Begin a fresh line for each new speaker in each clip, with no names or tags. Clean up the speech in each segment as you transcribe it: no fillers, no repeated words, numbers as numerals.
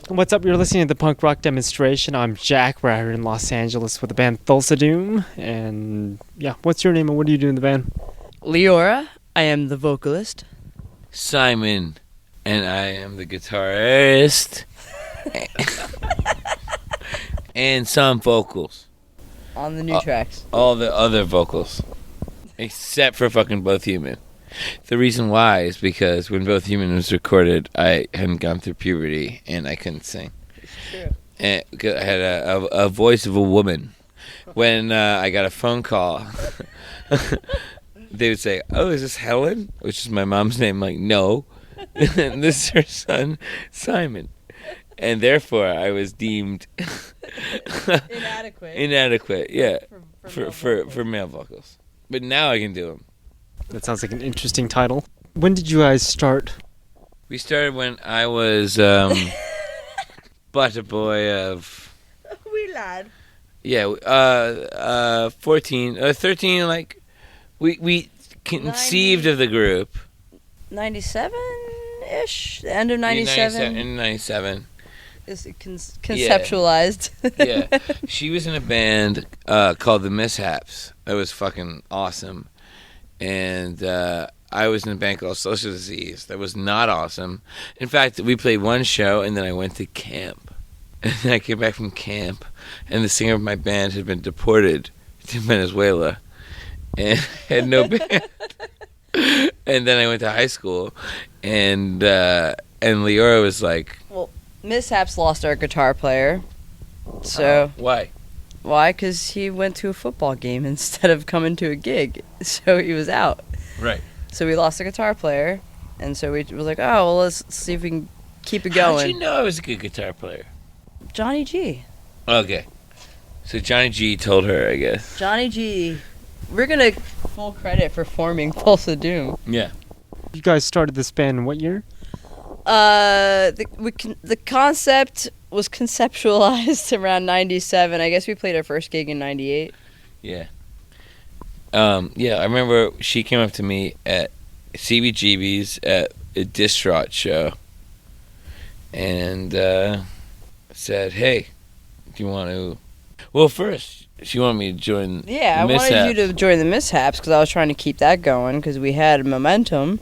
What's up? You're listening to the Punk Rock Demonstration. I'm Jack. We're out here in Los Angeles with the band Thulsa. And yeah, what's your name and what do you do in the band?
Leora, I am the vocalist.
Simon, and I am the guitarist. And some vocals.
On the new tracks.
All the other vocals. Except for fucking Both Human. The reason why is because when Both Human was recorded, I hadn't gone through puberty and I couldn't sing.
It's true.
And I had a voice of a woman. When I got a phone call, they would say, "Oh, is this Helen?" Which is my mom's name. I'm like, no. And this is her son, Simon. And therefore, I was deemed inadequate, yeah, for male vocals. But now I can do them.
That sounds like an interesting title. When did you guys start?
We started when I was but a boy of...
Wee lad.
Yeah, 14, 13, like, we conceived of the group.
97-ish? The end of 97?
In 97.
Is it conceptualized?
Yeah. She was in a band called The Mishaps. That was fucking awesome. And I was in a band called Social Disease. That was not awesome. In fact, we played one show, and then I went to camp. And then I came back from camp, and the singer of my band had been deported to Venezuela and had no band. And then I went to high school, and Leora was like...
Well, Mishaps lost our guitar player. So
why?
Why? Because he went to a football game instead of coming to a gig. So he was out.
Right.
So we lost a guitar player. And so we were like, oh, well, let's see if we can keep it going.
How'd you know I was a good guitar player?
Johnny G.
Okay. So Johnny G told her, I guess.
Johnny G. We're going to full credit for forming Thulsa Doom.
Yeah.
You guys started this band in what year?
The concept was conceptualized around 97. I guess we played our first gig in 98.
Yeah. I remember she came up to me at CBGB's at a Distraught show and said, "Hey, do you want to..." Well, first, she wanted me to join the
I wanted you to join the Mishaps because I was trying to keep that going because we had momentum.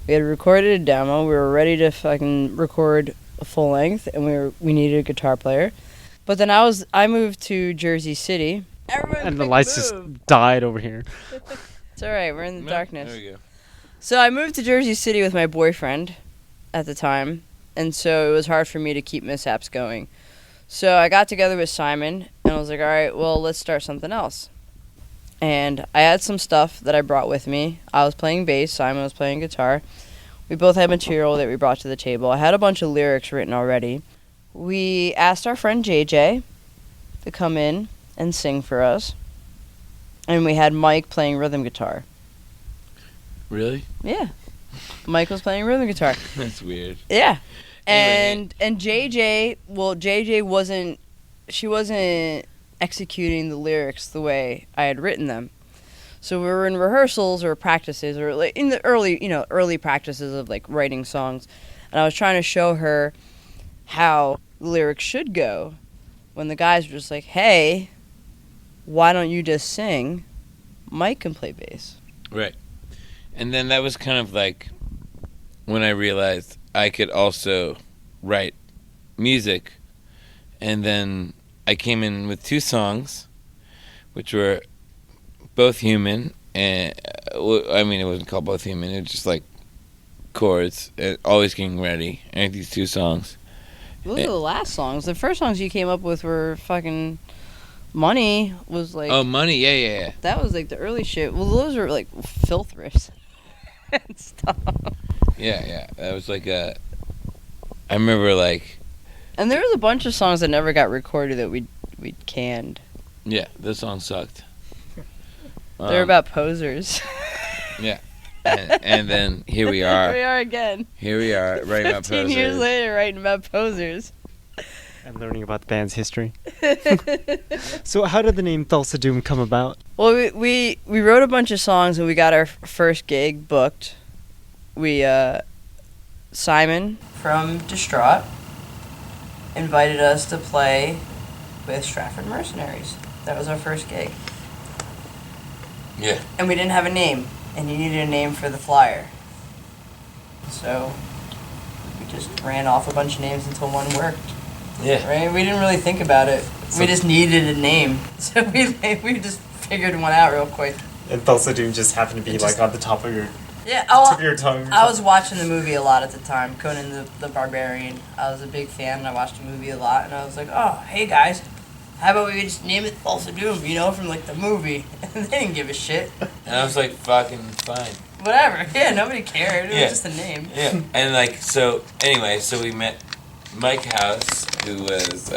We had recorded a demo. We were ready to fucking record a full length, and we needed a guitar player. But then I moved to Jersey City.
And the lights just died over here.
It's all right. We're in the darkness.
There we go.
So I moved to Jersey City with my boyfriend at the time, and so it was hard for me to keep Mishaps going. So I got together with Simon, and I was like, all right, well, let's start something else. And I had some stuff that I brought with me. I was playing bass, Simon was playing guitar. We both had material that we brought to the table. I had a bunch of lyrics written already. We asked our friend JJ to come in and sing for us. And we had Mike playing rhythm guitar.
Really?
Yeah. Mike was playing rhythm guitar.
That's weird.
Yeah.
Anyway.
And JJ wasn't executing the lyrics the way I had written them. So we were in rehearsals or practices or like in the early practices of like writing songs, and I was trying to show her how the lyrics should go when the guys were just like, "Hey, why don't you just sing? Mike can play bass."
Right. And then that was kind of like when I realized I could also write music, and then I came in with 2 songs, which were Both Human, and I mean, it wasn't called Both Human, it was just like chords, Always Getting Ready, and these 2 songs.
Those are the last songs. The first songs you came up with were fucking Money was like...
Oh, Money, yeah.
That was like the early shit. Well, those were like filth riffs and stuff.
Yeah, that was like I remember like...
And there was a bunch of songs that never got recorded that we canned.
Yeah, those songs sucked.
They're about posers.
Yeah. And then here we are.
Here we are again.
Here we are, writing about posers.
15 years later, writing about posers.
And learning about the band's history. So how did the name Thulsa Doom come about?
Well, we wrote a bunch of songs and we got our first gig booked. We, Simon from Distraught invited us to play with Stratford Mercenaries. That was our first gig.
Yeah.
And we didn't have a name, and he needed a name for the flyer. So we just ran off a bunch of names until one worked.
Yeah.
Right? We didn't really think about it. We just needed a name. So we just figured one out real quick.
And Thulsa Doom just happened to be like on the top of your tongue.
I was watching the movie a lot at the time, Conan the Barbarian. I was a big fan, and I watched the movie a lot, and I was like, oh, hey guys, how about we just name it Thulsa Doom, you know, from like the movie? And they didn't give a shit.
And I was like, fucking fine.
Whatever. Yeah, nobody cared. It
Yeah.
was just a name.
Yeah. And like, so anyway, so we met Mike House, who was,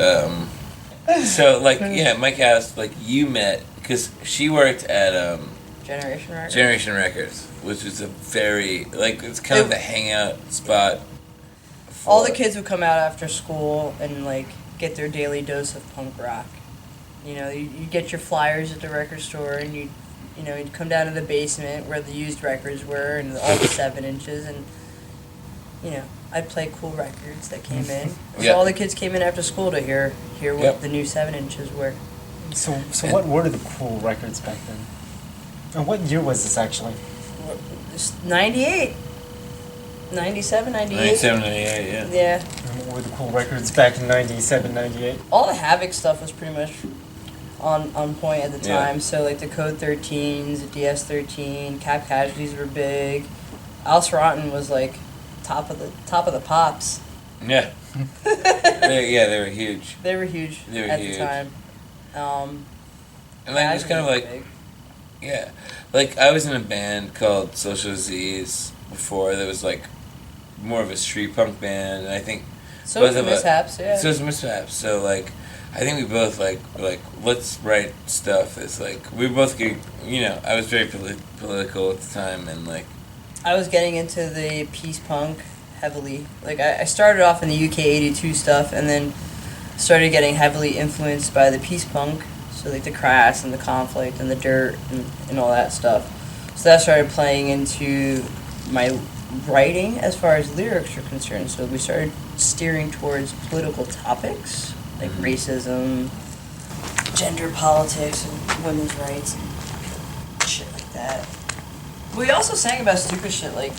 Mike House, like you met, because she worked at,
Generation Records.
Records, which is a very, like, it's kind of the hangout spot.
All the kids would come out after school and, like, get their daily dose of punk rock. You know, you'd get your flyers at the record store, and you'd come down to the basement where the used records were and all the 7-inches, and, you know, I'd play cool records that came in. So all the kids came in after school to hear what the new 7-inches were.
So what were the cool records back then? And what year was this actually?
98. 97, 98.
97, 98, yeah.
Yeah.
And what were the cool records back in 97, 98?
All the Havoc stuff was pretty much on point at the
Yeah.
time. So like the Code 13s, the DS13, Cap Casualties were big. Alice Rotten was like top of the pops.
Yeah. They were huge.
They were huge at the time.
And like, it was kind of like,
big.
yeah. Like, I was in a band called Social Z's before that was like more of a street punk band, and I think
So
both
was
of us.
Mishaps, yeah.
So it's Mishaps. So like, I think we both were like let's write stuff that's like we both get, you know, I was very political at the time, and like
I was getting into the peace punk heavily. Like I started off in the UK 82 stuff, and then started getting heavily influenced by the peace punk. So like the Crass and the Conflict and the Dirt and all that stuff. So that started playing into my writing as far as lyrics are concerned. So we started steering towards political topics like racism, gender politics, and women's rights and shit like that. We also sang about stupid shit like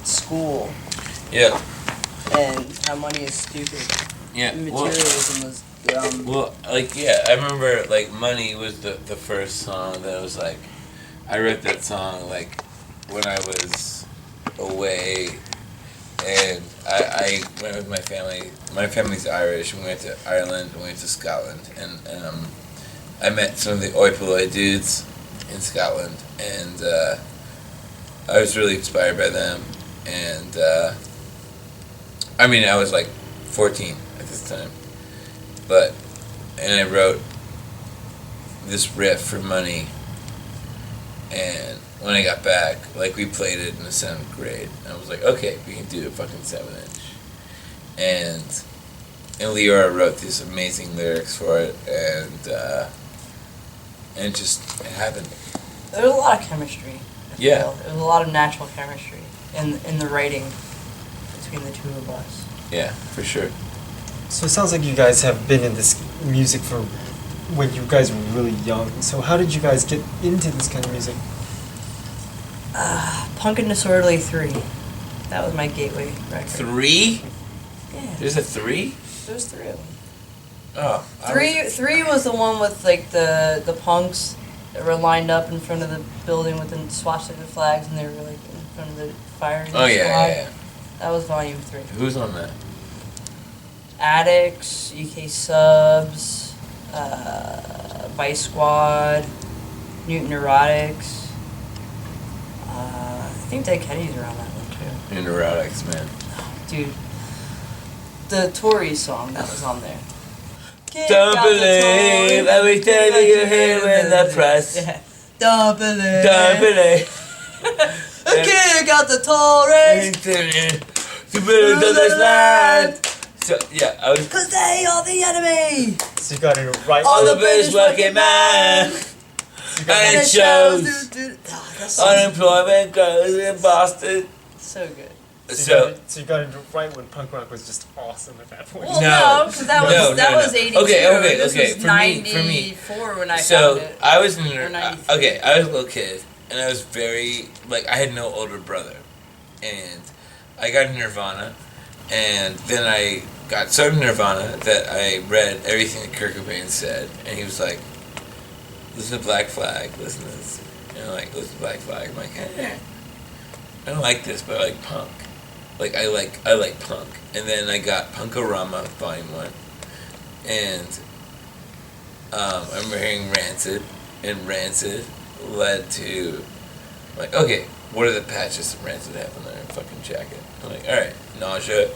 school.
Yeah.
And how money is stupid.
Yeah.
And materialism was dumb.
Well, like, yeah, I remember, like, Money was the first song that was, like, I wrote that song, like, when I was away, and I went with my family. My family's Irish, and we went to Ireland, and we went to Scotland, and I met some of the Oi Polloi dudes in Scotland, and I was really inspired by them, and, I mean, I was, like, 14 at this time. And I wrote this riff for Money, and when I got back, like, we played it in the 7th grade, and I was like, okay, we can do a fucking 7-inch. And Leora wrote these amazing lyrics for it, and it just, it happened.
There was a lot of chemistry.
Yeah.
Well. There was a lot of natural chemistry in the writing between the two of us.
Yeah, for sure.
So it sounds like you guys have been in this music for when you guys were really young. So how did you guys get into this kind of music?
Punk and Disorderly 3. That was my gateway record.
3?
Yeah.
There's a 3?
There was 3 of them.
Oh.
Three was the one with like the punks that were lined up in front of the building with the swastika flags, and they were like in front of the firing
Oh,
squad.
yeah.
That was volume 3.
Who's on that?
Addicts, UK Subs, Vice Squad, Newton Neurotics. I think Dead Kennedys are on that one too.
Neurotics, man.
Dude, the Tories song that was on there.
Don't believe everything you hear in the press.
Yeah. Don't believe.
Don't believe.
Kick out the Tories.
To build this land. So, yeah, I was.
Cause they are the enemy.
So you got it right.
All the British working man. And it shows.
Dude. Oh, that's so
Unemployment goes in Boston.
so good.
So
you got into right when punk rock was just awesome at that point.
Well,
No.
because that
No,
was that
no,
was
no.
82.
Okay,
This
okay.
was
For me.
94 when I
So
found it.
I was in
Or 93.
okay. I was a little kid, and I was very like I had no older brother, and I got into Nirvana, and then I got so into Nirvana that I read everything that Kurt Cobain said, and he was like, "Listen to Black Flag, listen to this," and I'm like, "Listen to Black Flag." I'm like, I don't like this, but I like punk. Like I like punk, and then I got Punkorama Volume 1, and I remember hearing Rancid, and Rancid led to, like, okay, what are the patches that Rancid have on their fucking jacket? I'm like, alright, Nausea.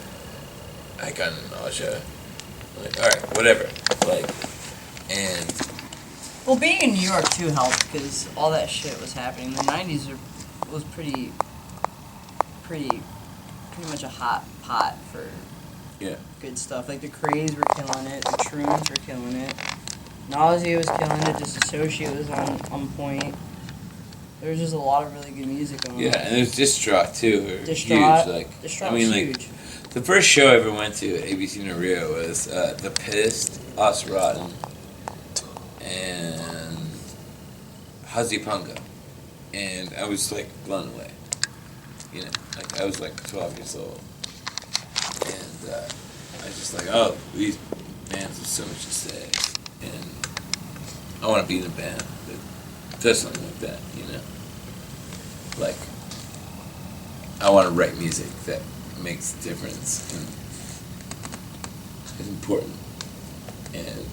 I got into Nausea. I'm like, alright, whatever. Like, and
Well, being in New York too helped because all that shit was happening. The 90s was pretty much a hot pot for
yeah,
good stuff. Like the Craze were killing it, the Troons were killing it, Nausea was killing it, Disassociate was on point. There was just a lot of really good music going on.
yeah, and there's Distraught too. Who are
Distraught,
huge. Like,
Distraught
I mean,
was
like,
huge.
the first show I ever went to at ABC in Rio was The Pissed, Us Rotten, and Huzzy Punga. And I was like blown away. You know, like I was like 12 years old. And I was just like, oh, these bands have so much to say. And I want to be in a band that does something like that, you know? Like, I want to write music that makes a difference and is important. And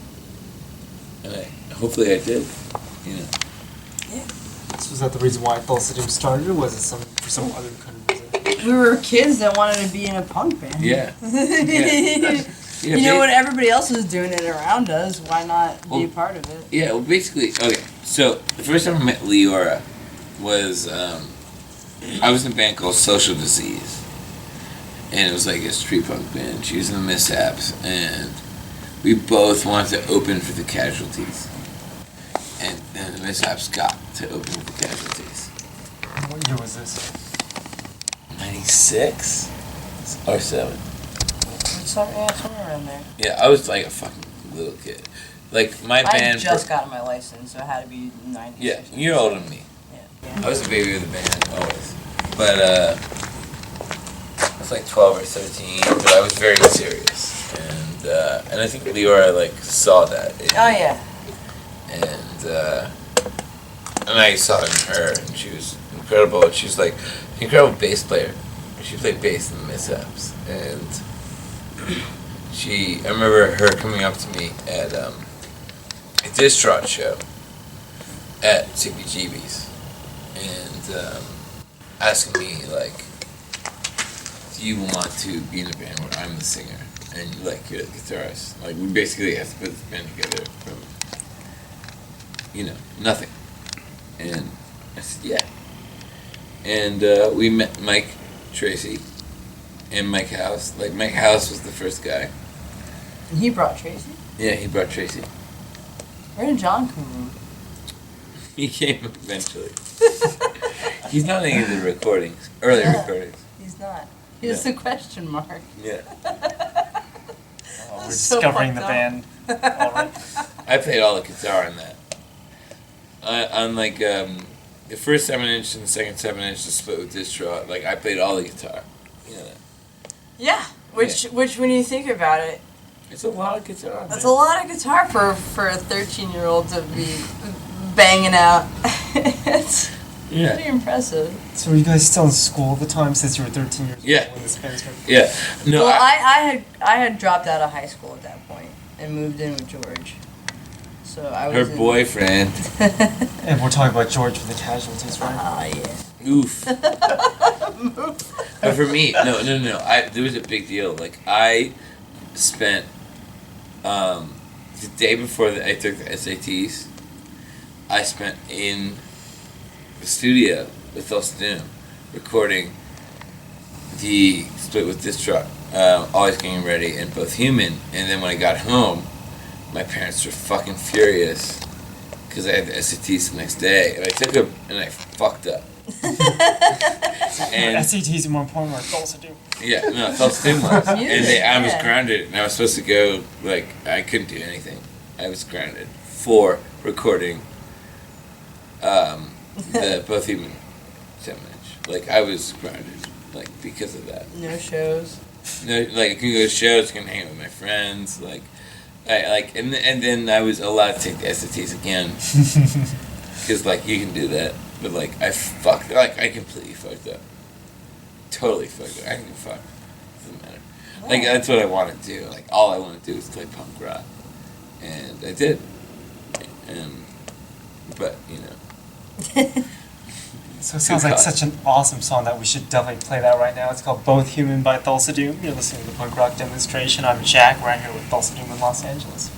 hopefully I did, you know?
So was that the reason why Thulsa Doom started, or was it for some other kind of reason?
We were kids that wanted to be in a punk band.
Yeah.
You know, when everybody else was doing it around us, why not be a
Well,
part of it?
Yeah, well, basically, okay. So the first time I met Leora was I was in a band called Social Disease, and it was like a street punk band. She was in the Mishaps, and we both wanted to open for the Casualties, and then the Mishaps got to open for the Casualties.
What year was this?
96 or 7.
Somewhere around there.
Yeah, I was like a fucking little kid. Like my
I
band.
just gotten my license, so it had to be 96.
Yeah, you're older than me.
Yeah.
I was the baby of the band, always. But, I was like 12 or 13, but I was very serious. And I think Leora, like, saw that.
Oh, yeah.
And I saw it in her, and she was incredible. And she was, like, an incredible bass player. She played bass in the Mishaps. And I remember her coming up to me at a Distraught show at CBGB's. And asking me, like, do you want to be in a band where I'm the singer and, like, you're the guitarist? Like, we basically have to put this band together from, you know, nothing. And I said, yeah. And we met Mike Tracy and Mike House. Like, Mike House was the first guy.
And he brought Tracy?
Yeah, he brought Tracy.
Where did John come from?
He came eventually. He's not in any of the recordings, early recordings.
He's not. He's the question mark.
Yeah.
Oh, we're
So
discovering the
fucked
band. All right.
I played all the guitar on that. On like the first 7-inch and the second 7-inch is split with Distraught. Like I played all the guitar. You know that.
Yeah. Which when you think about it,
It's a lot of guitar.
that's
man.
a lot of guitar for a 13-year-old to be banging out. It's
Yeah.
pretty impressive.
So were you guys still in school at the time, since you were 13 years
Yeah.
old when this band started?
Yeah. No.
Well, I had dropped out of high school at that point and moved in with George. So I was
her boyfriend.
And we're talking about George for the Casualties, right?
Ah, yeah.
Oof. But for me, no. There was a big deal. Like I spent the day before I took the SATs. I spent in the studio with Thulsa Doom, recording the split with Distraught, Always Getting Ready, and Both Human. And then when I got home, my parents were fucking furious because I had the SATs the next day, and I took them and I fucked up. And
SATs are more important than Thulsa Doom.
yeah, no, Thulsa Doom was. And I was
Yeah.
grounded, and I was supposed to go, like, I couldn't do anything. I was grounded for recording the Both Human Sandwich. Like, I was grounded, like, because of that.
No shows.
No, like, I can go to shows, I can hang out with my friends, like, and then I was allowed to take the SATs again. Because, like, you can do that. But, like, I completely fucked up. Totally fucked up. I can fuck. Doesn't matter. Like, that's what I want to do. Like, all I want to do is play punk rock. And I did. But, you know.
So it sounds like such an awesome song that we should definitely play that right now. It's called Both Human by Thulsa Doom. You're listening to the Punk Rock Demonstration. I'm Jack. We're out here with Thulsa Doom in Los Angeles.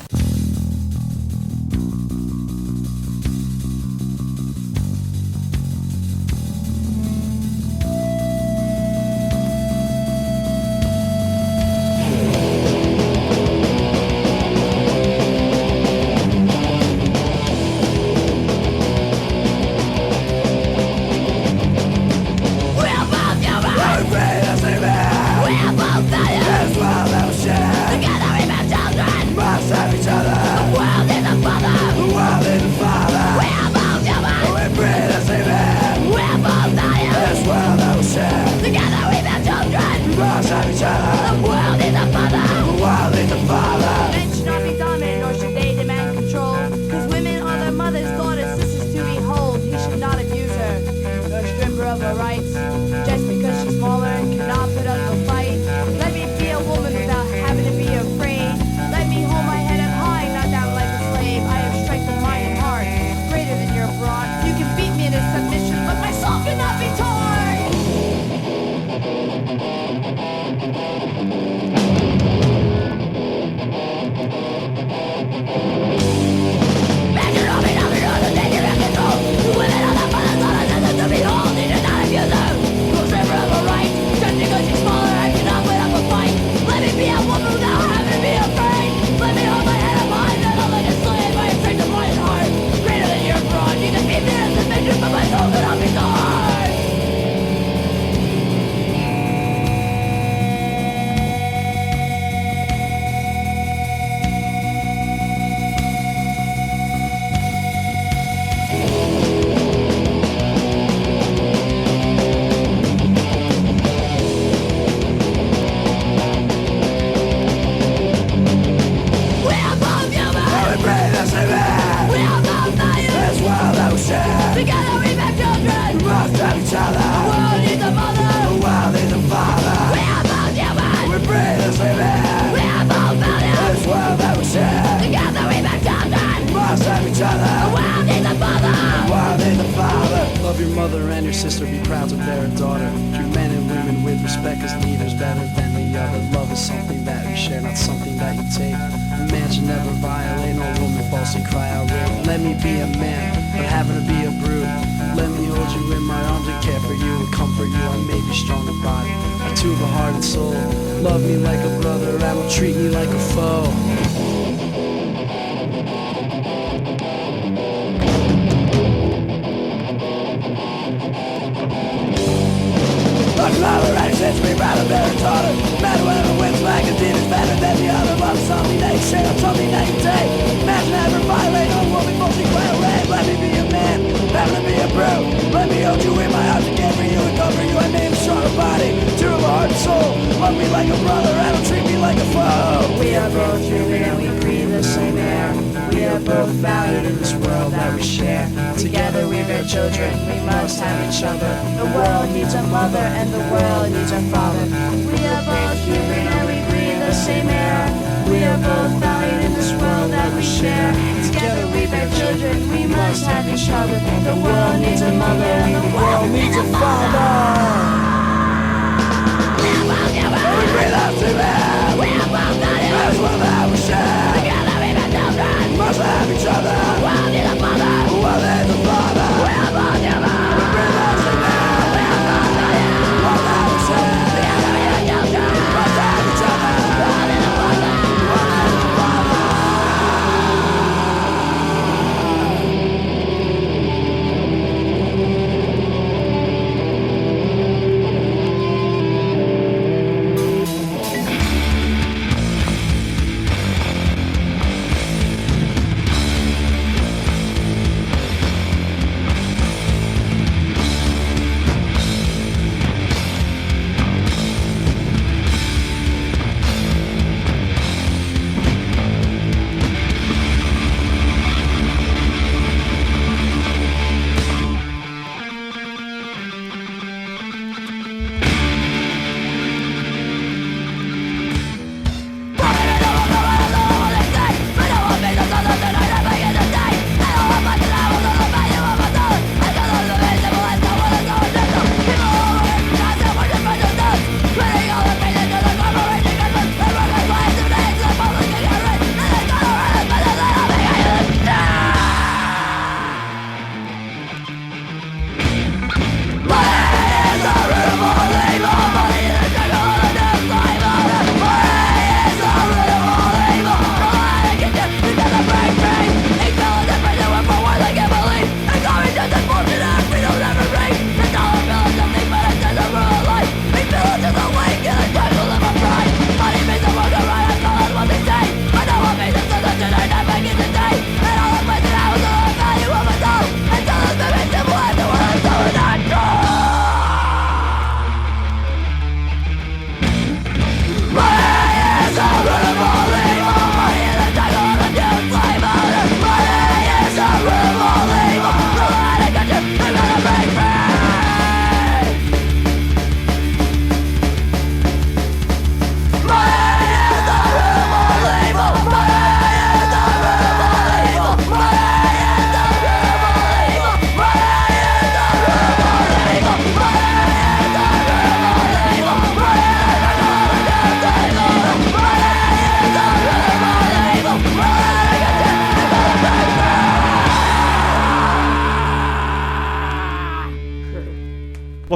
Men should not be dominant, nor should they demand control. 'Cause women are their mothers, daughters, sisters to behold. He should not abuse her, nor strip her of her rights. Just because she's smaller and cannot put up a fight. Let me be a woman without having to be afraid. Let me hold my head up high, not down like a slave. I have strength of mind and heart, greater than your brawn. You can beat me into submission, but my soul cannot be torn. Together we make children. We must have each other. The world needs a mother. The world needs a father. We are both human. We breathe the same air. We are both values. This world that we share. Together we make children. We must have each other. The world needs a father. The world needs a father.
Love your mother and your sister, be proud to bear a daughter. Treat men and women with respect, cause neither's better than the other. Love is something that you share, not something that you take. A man should never violate, no woman falsely cry out rape. Let me be a man, but having to be a brute. Let me hold you in my arms and care for you and comfort you. I may be strong of body, but two of a heart and soul. Love me like a brother and will treat me like a foe.
Much longer right since we rather bear a daughter. Matter whether wins magazine is better than the other. Love is something that you share, not something that you take. Man should never violate, no woman mostly cry rape. Let me be a man, having to be a brute. Let me hold you in my arms and care for you and cover you. I may have a stronger body, two of a heart and soul. Love me like a brother and don't treat me like a foe. We are both human and we breathe the same air. We are both valued in this world that we share. Together we bear children, we must have each other. The world needs a mother and the world needs a father. We are both human and we breathe the same air. We are both valued in this world that we share. Together we bear children, we must have each other. The world needs a mother and the world needs a father. We are both human. We breathe the same air. We are both valued in this world that we share. Together we bear children, we must have each other. The world needs a mother. The world needs a father. We are both human. We breathe the same air. We are both valued in this world that we share. Together we bear children, we must have each other. The world needs a mother. The world needs a father.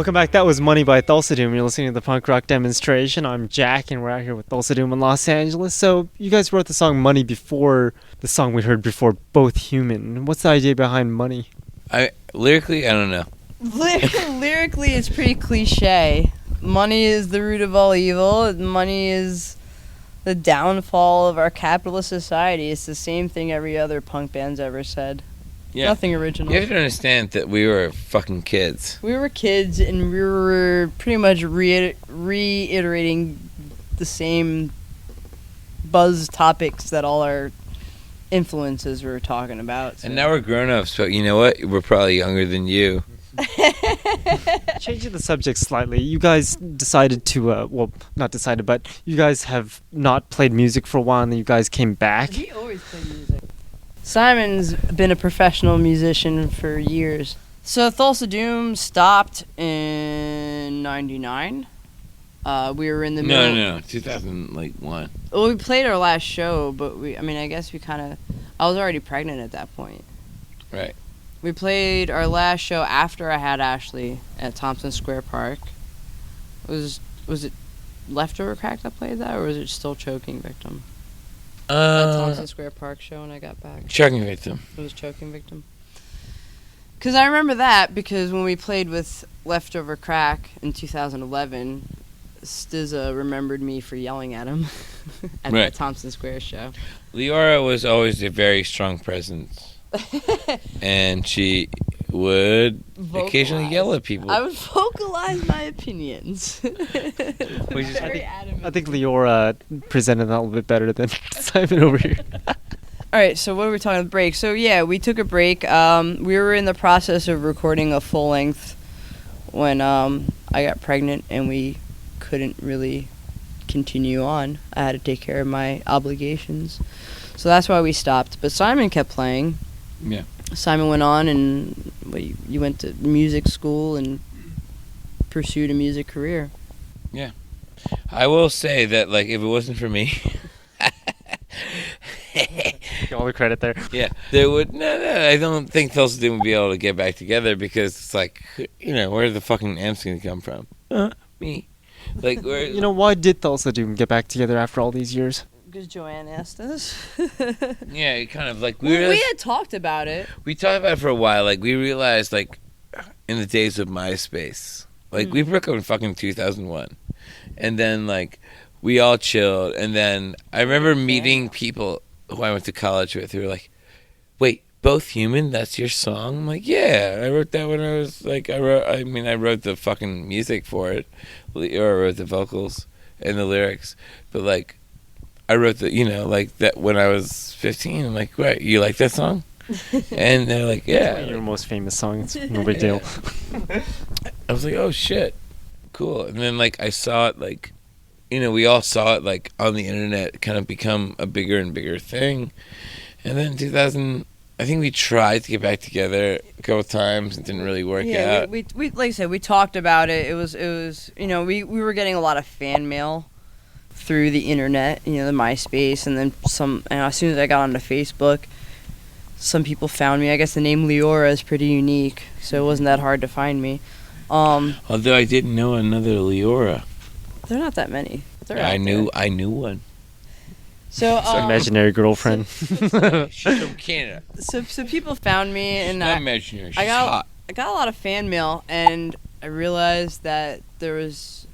Welcome back. That was Money by Thulsa Doom. You're listening to the punk rock demonstration. I'm Jack, and we're out here with Thulsa Doom in Los Angeles. So you guys wrote the song Money before the song we heard before, Both Human. What's the idea behind Money?
Lyrically, I don't know.
Lyrically, it's pretty cliche. Money is the root of all evil. Money is the downfall of our capitalist society. It's the same thing every other punk band's ever said.
Yeah.
Nothing original.
You have to understand that we were fucking kids.
We were kids, and we were pretty much reiterating the same buzz topics that all our influences were talking about. So.
And now we're grown-ups, but you know what? We're probably younger than you.
Changing the subject slightly, you guys decided to, well, not decided, but you guys have not played music for a while, and then you guys came back.
We always play music. Simon's been a professional musician for years. So Thulsa Doom stopped in '99. We were in the middle.
No, 2001.
Well, we played our last show, but I guess we kind of. I was already pregnant at that point.
Right.
We played our last show after I had Ashley at Thompson Square Park. Was it Leftover Crack that played that, or was it still Choking Victim? That Thompson Square Park show when I got back.
Choking Victim.
It was Choking Victim. Because I remember that, because when we played with Leftover Crack in 2011, Stizza remembered me for yelling at him at the Thompson Square show.
Leora was always a very strong presence. And she would occasionally yell at people.
I would vocalize my opinions.
I think Leora presented that a little bit better than Simon over here.
Alright, so what were we talking about? Break. So yeah, we took a break. We were in the process of recording a full length when I got pregnant and we couldn't really continue on. I had to take care of my obligations. So that's why we stopped. But Simon kept playing.
Yeah.
Simon went on and you went to music school and pursued a music career.
Yeah. I will say that, like, if it wasn't for me...
All the credit there.
Yeah. There would... No, I don't think Thulsa Doom would be able to get back together because it's like, you know, where are the fucking amps going to come from? Me. Like, where...
You know, why did Thulsa Doom get back together after all these years?
Because Joanne asked us.
Yeah, it kind of like...
We had talked about it.
We talked about it for a while. Like, we realized, like, in the days of MySpace, like, we broke up in fucking 2001. And then, like, we all chilled. And then I remember meeting people who I went to college with who were like, wait, Both Human? That's your song? I'm like, yeah. I wrote that when I was, like, I wrote the fucking music for it. Or I wrote the vocals and the lyrics. But, like, I wrote the, you know, like, that when I was 15. I'm like, what, you like that song? And they're like, yeah.
It's your most famous song. It's no big deal.
I was like, oh, shit. Cool. And then, like, I saw it, like, you know, we all saw it, like, on the internet kind of become a bigger and bigger thing. And then 2000, I think we tried to get back together a couple times. It didn't really work out.
We like I said, we talked about it. It was, you know, we were getting a lot of fan mail through the internet, you know, the MySpace, and then as soon as I got onto Facebook, some people found me. I guess the name Leora is pretty unique, so it wasn't that hard to find me.
Although I didn't know another Leora.
There are not that many.
I knew one.
So
imaginary girlfriend.
She's from Canada.
So people found me, and
She's not imaginary. She's hot.
I got a lot of fan mail, and I realized that there was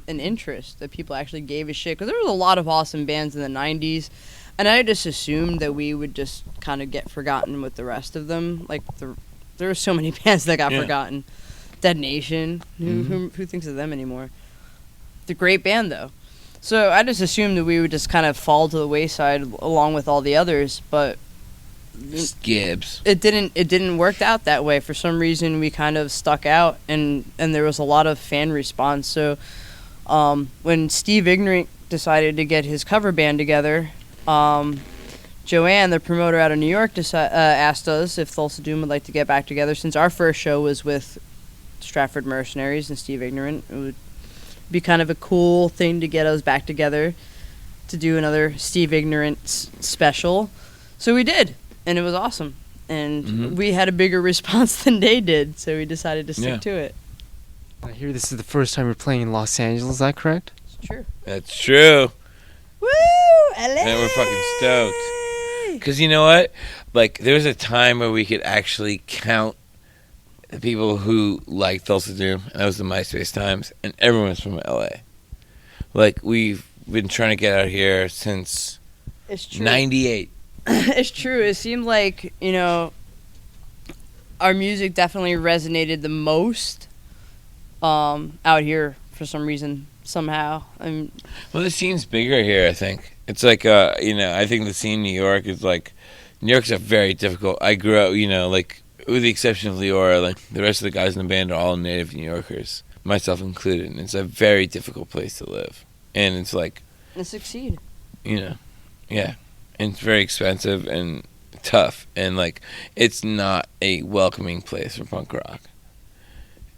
an interest, that people actually gave a shit, because there was a lot of awesome bands in the 90s, and I just assumed that we would just kind of get forgotten with the rest of them. Like, there were so many bands that got forgotten. Dead Nation, who thinks of them anymore? It's a great band, though. So I just assumed that we would just kind of fall to the wayside along with all the others, but
Gibbs.
It didn't work out that way. For some reason, we kind of stuck out, and there was a lot of fan response. So when Steve Ignorant decided to get his cover band together, Joanne, the promoter out of New York, asked us if Thulsa Doom would like to get back together. Since our first show was with Stratford Mercenaries and Steve Ignorant, it would be kind of a cool thing to get us back together to do another Steve Ignorant special. So we did, and it was awesome. And we had a bigger response than they did, so we decided to stick to it.
I hear this is the first time you're playing in Los Angeles. Is that correct?
It's true.
That's true.
Woo! LA!
And we're fucking stoked. Because you know what? Like, there was a time where we could actually count the people who liked Thulsa Doom, and that was the MySpace times, and everyone was from LA. Like, we've been trying to get out here since
It's true.
98.
It's true. It seemed like, our music definitely resonated the most out here for some reason, somehow.
Well, the scene's bigger here, I think. It's like, I think the scene in New York is like, New York's a very difficult, I grew up, like, with the exception of Leora, like, the rest of the guys in the band are all native New Yorkers, myself included, and it's a very difficult place to live. And it's like...
To succeed.
Yeah. And it's very expensive and tough, and, like, it's not a welcoming place for punk rock.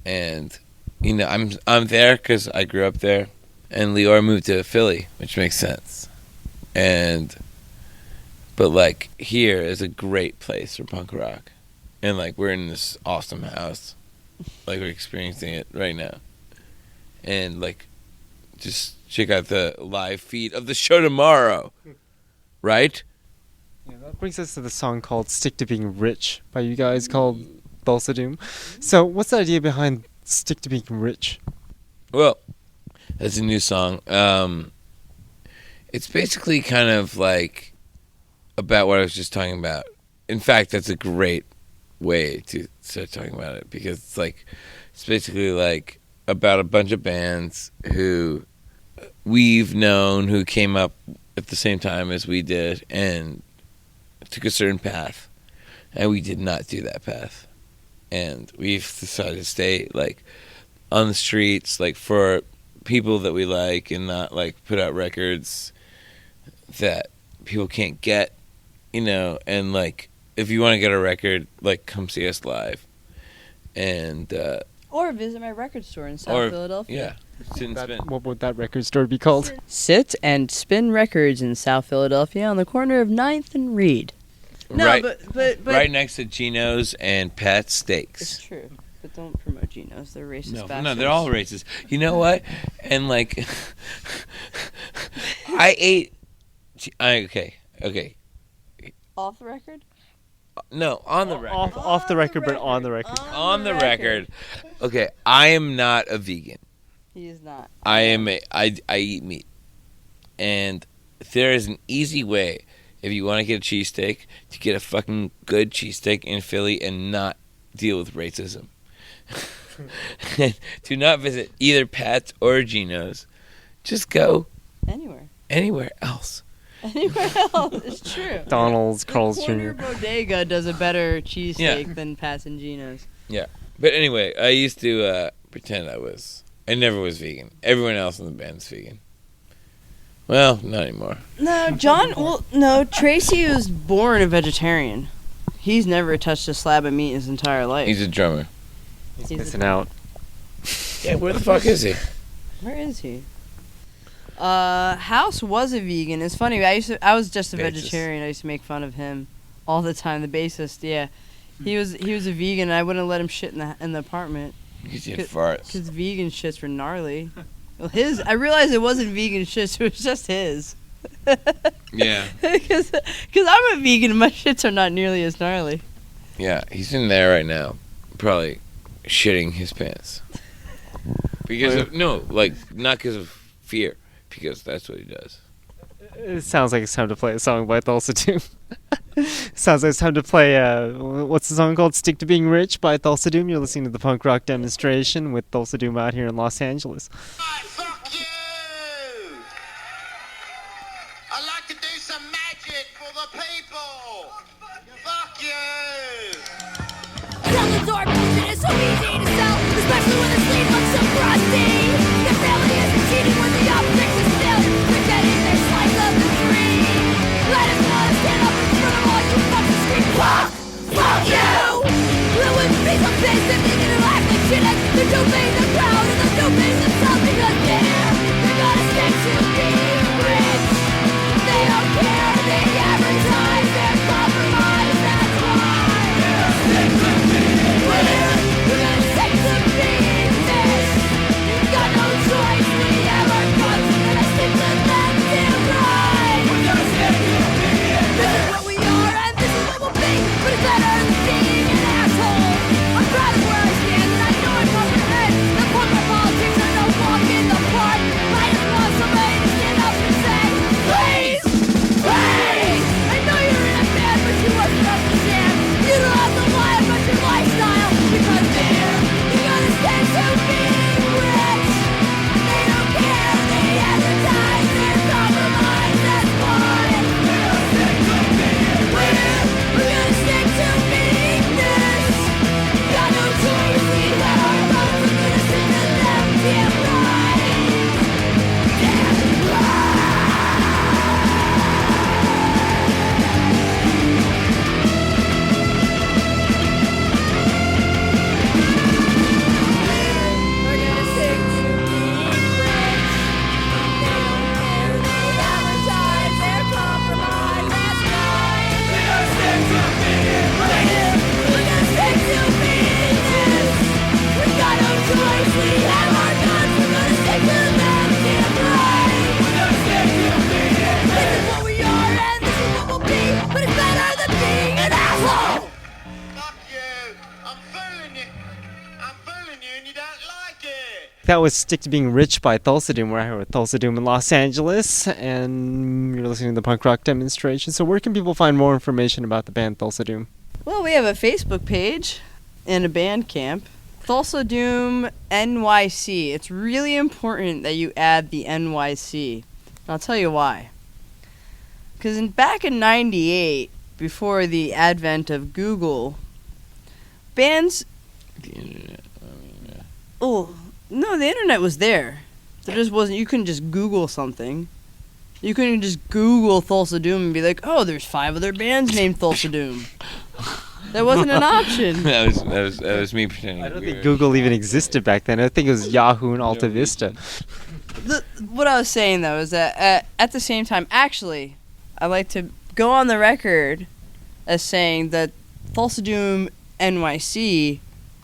And, I'm there because I grew up there, and Leora moved to Philly, which makes sense. But, like, here is a great place for punk rock. And, like, we're in this awesome house. Like, we're experiencing it right now. And, like, just check out the live feed of the show tomorrow. Right?
Yeah, that brings us to the song called Stick to Being Rich by you guys called Thulsa Doom. So, what's the idea behind Stick to Being Rich?
Well, that's a new song. It's basically kind of, like, about what I was just talking about. In fact, that's a great way to start talking about it, because it's basically like about a bunch of bands who we've known who came up at the same time as we did and took a certain path, and we did not do that path, and we've decided to stay like on the streets, like for people that we like, and not like put out records that people can't get, and like if you want to get a record, like, come see us live. And
Or visit my record store in South Philadelphia.
Yeah. Sit and spin.
What would that record store be called?
Sit and Spin Records in South Philadelphia on the corner of 9th and Reed. No,
right,
but
right next to Gino's and Pat
It's
Steaks.
true. But don't promote Geno's. They're racist bastards.
No, they're all racist. You know what? And like, I ate. Okay.
Off the record?
No, on the record.
Off the record, but on the record.
On the record. Okay, I am not a vegan.
He is not.
I eat meat. And there is an easy way, if you want to get a cheesesteak, to get a fucking good cheesesteak in Philly and not deal with racism. Do not visit either Pat's or Gino's. Just go anywhere else.
Anywhere else. It's true.
Donald's, Carl's
The
Jr.
Corner Bodega does a better cheesesteak than Pat's and Gino's.
Yeah. But anyway, I used to pretend I never was vegan. Everyone else in the band's vegan. Well, not anymore.
No, Tracy was born a vegetarian. He's never touched a slab of meat in his entire life.
He's a drummer.
He's missing out.
Yeah, where the fuck is he?
Where is he? House was a vegan. It's funny. I was just a vegetarian. I used to make fun of him all the time. The bassist, yeah. He was a vegan, and I wouldn't let him shit in the apartment.
Because he had farts.
Because vegan shits were gnarly. Well, I realized it wasn't vegan shits. It was just his.
Yeah.
Because I'm a vegan, and my shits are not nearly as gnarly.
Yeah, he's in there right now, probably shitting his pants. Because of, not because of fear, because that's what he does.
It sounds like it's time to play a song by Thulsa Doom. Sounds like it's time to play, what's the song called? Stick to Being Rich by Thulsa Doom. You're listening to the Punk Rock Demonstration with Thulsa Doom out here in Los Angeles.
Fuck you! I like to do some magic for the people! Fuck you!
Tell the door bullshit is so easy to sell, especially when the sleeve looks so crusty. The family isn't cheating when the object is still. They're getting their slice of the dream. Let us know, stand up in front of all you fucking scream. Fuck you! There wouldn't be some things that they can act like shit. They're duping the crowd and they're duping themselves because they're gonna stick to being rich. They don't care, they advertise their compromise, that's why. We're gonna stick to being rich.
that was Stick to Being Rich by Thulsa Doom. We're here with Thulsa Doom in Los Angeles, and you're listening to the punk rock demonstration. So where can people find more information about the band Thulsa Doom?
Well, we have a Facebook page and a band camp. Thulsa Doom NYC. It's really important that you add the NYC. And I'll tell you why. Because back in 98, before the advent of Google, bands...
The internet.
Oh, no, the internet was there. There just wasn't... You couldn't just Google something. You couldn't just Google Thulsa Doom and be like, oh, there's 5 other bands named Thulsa Doom. That wasn't an option.
that was me pretending.
I don't think Google even existed back then. I think it was Yahoo and Alta Vista.
What I was saying, though, is that at the same time, actually, I like to go on the record as saying that Thulsa Doom NYC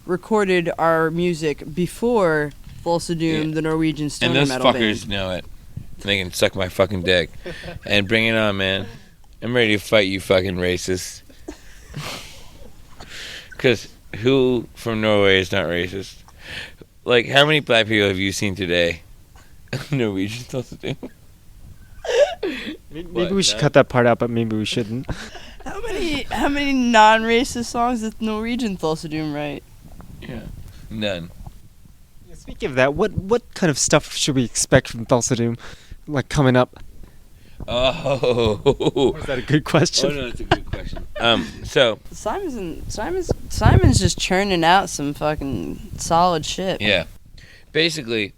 recorded our music before Thulsa Doom, the Norwegian stoner
and those
metal
fuckers
band.
know it. They can suck my fucking dick. And bring it on, man. I'm ready to fight you fucking racists. Because who from Norway is not racist? Like, how many black people have you seen today? Norwegian Thulsa Doom?
Maybe we should cut that part out, but maybe we shouldn't.
How many non-racist songs did Norwegian Thulsa Doom write?
Yeah. None.
Speaking of that, what kind of stuff should we expect from Thulsa Doom, like, coming up?
Oh.
Or is that a good question?
Oh, no, that's a good question. So...
Simon's just churning out some fucking solid shit.
Yeah. Basically,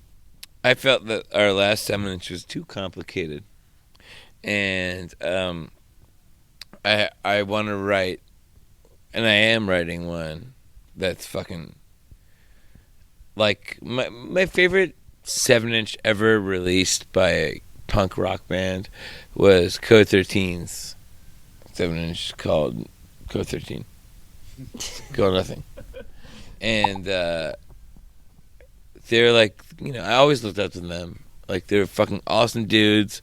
I felt that our last 7-inch was too complicated. And I want to write, and I am writing one that's fucking, like, my favorite 7-inch ever released by a punk rock band was Code 13's 7-inch called Code 13. Go Nothing. And they're like, you know, I always looked up to them. Like, they're fucking awesome dudes,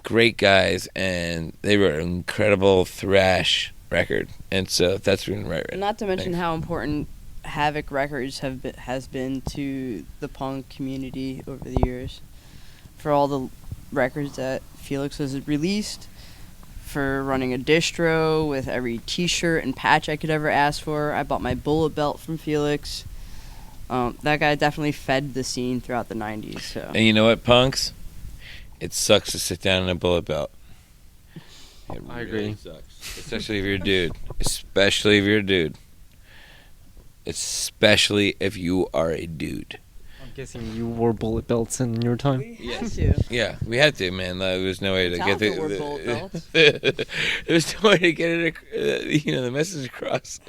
great guys, and they wrote an incredible thrash record. And so that's what we're gonna write.
Not to mention
Thanks.
how important Havoc Records has been to the punk community over the years. For all the records that Felix has released, for running a distro with every t-shirt and patch I could ever ask for. I bought my bullet belt from Felix. That guy definitely fed the scene throughout the 90s. So.
And you know what, punks? It sucks to sit down in a bullet belt. It
I
really
agree.
sucks. Especially if you're a dude. Especially if you're a dude. Especially if you are a dude.
I'm guessing you wore bullet belts in your time.
We had to.
Yeah, we had to, man. There was no way to get
Metallica wore bullet belts.
there was no way to get it, the message across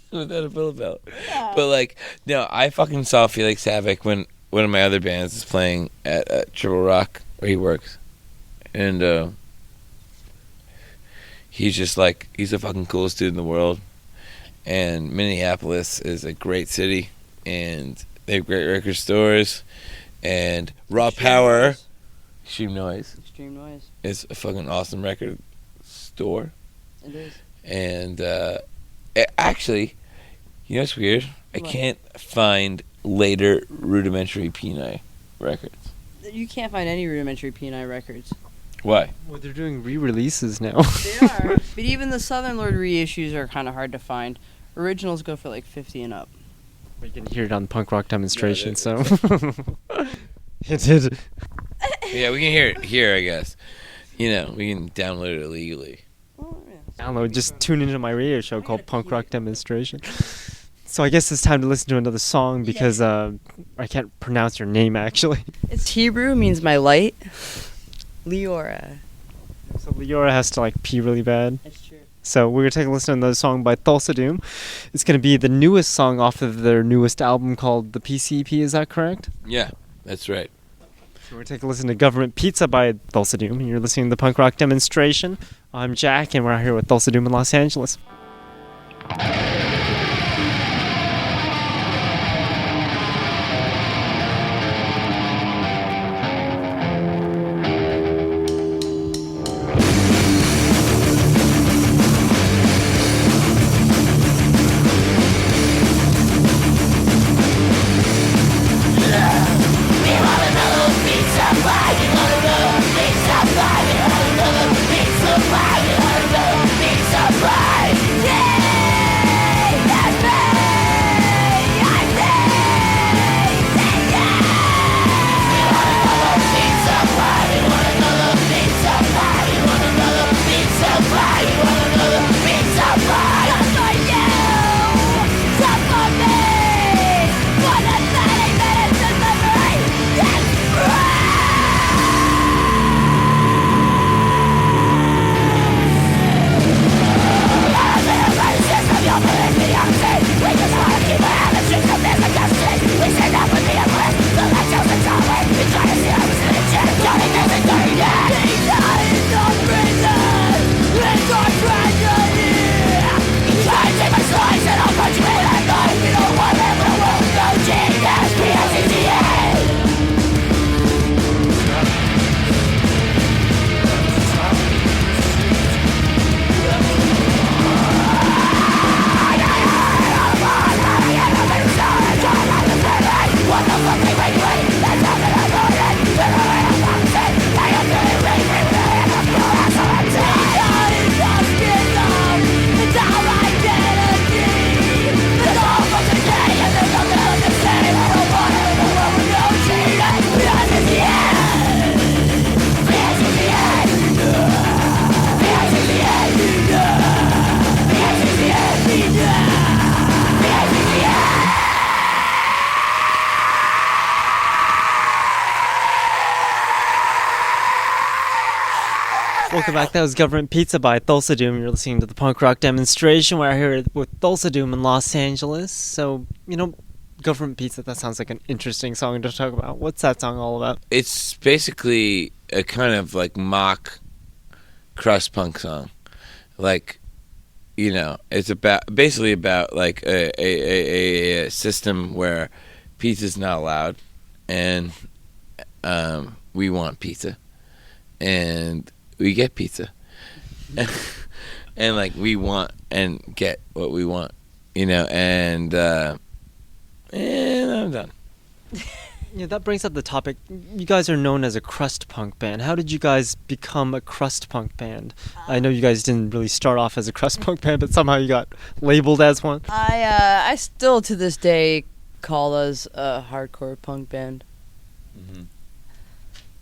without a bullet belt.
Yeah.
But like, no, I fucking saw Felix Havoc when one of my other bands is playing at Triple Rock where he works, and he's just like, he's the fucking coolest dude in the world. And Minneapolis is a great city, and they have great record stores, and Raw Power, Extreme Noise
Extreme Noise.
is a fucking awesome record store.
It is.
And actually, you know what's weird? I
What?
can't find later Rudimentary Peni records.
You can't find any Rudimentary Peni records.
Why?
Well, they're doing re-releases now.
They are. But even the Southern Lord reissues are kind of hard to find. Originals go for like 50 and up.
We can hear it on punk rock demonstration,
Yeah,
so it did.
Yeah, we can hear it here, I guess. You know, we can download it illegally.
Oh, yeah.
Download. Just tune into my radio show called Punk Rock Demonstration. So I guess it's time to listen to another song because I can't pronounce your name actually.
It's Hebrew, means my light. Leora.
So Leora has to like pee really bad.
That's true.
So we're gonna take a listen to another song by Thulsa Doom. It's gonna be the newest song off of their newest album called the PCP. Is that correct?
Yeah, that's right.
So we're gonna take a listen to Government Pizza by Thulsa Doom. And you're listening to the Punk Rock Demonstration. I'm Jack, and we're out here with Thulsa Doom in Los Angeles.
Yeah.
Welcome back. That was Government Pizza by Thulsa Doom. You're listening to the punk rock demonstration. We're here with Thulsa Doom in Los Angeles. So, Government Pizza, that sounds like an interesting song to talk about. What's that song all about?
It's basically a kind of like mock crust punk song. Like, it's basically about like a system where pizza's not allowed, and we want pizza, and we get pizza, and like we want and get what we want, and I'm done.
Yeah, that brings up the topic. You guys are known as a crust punk band. How did you guys become a crust punk band? I know you guys didn't really start off as a crust punk band, but somehow you got labeled as one.
I still to this day call us a hardcore punk band.
Mm-hmm.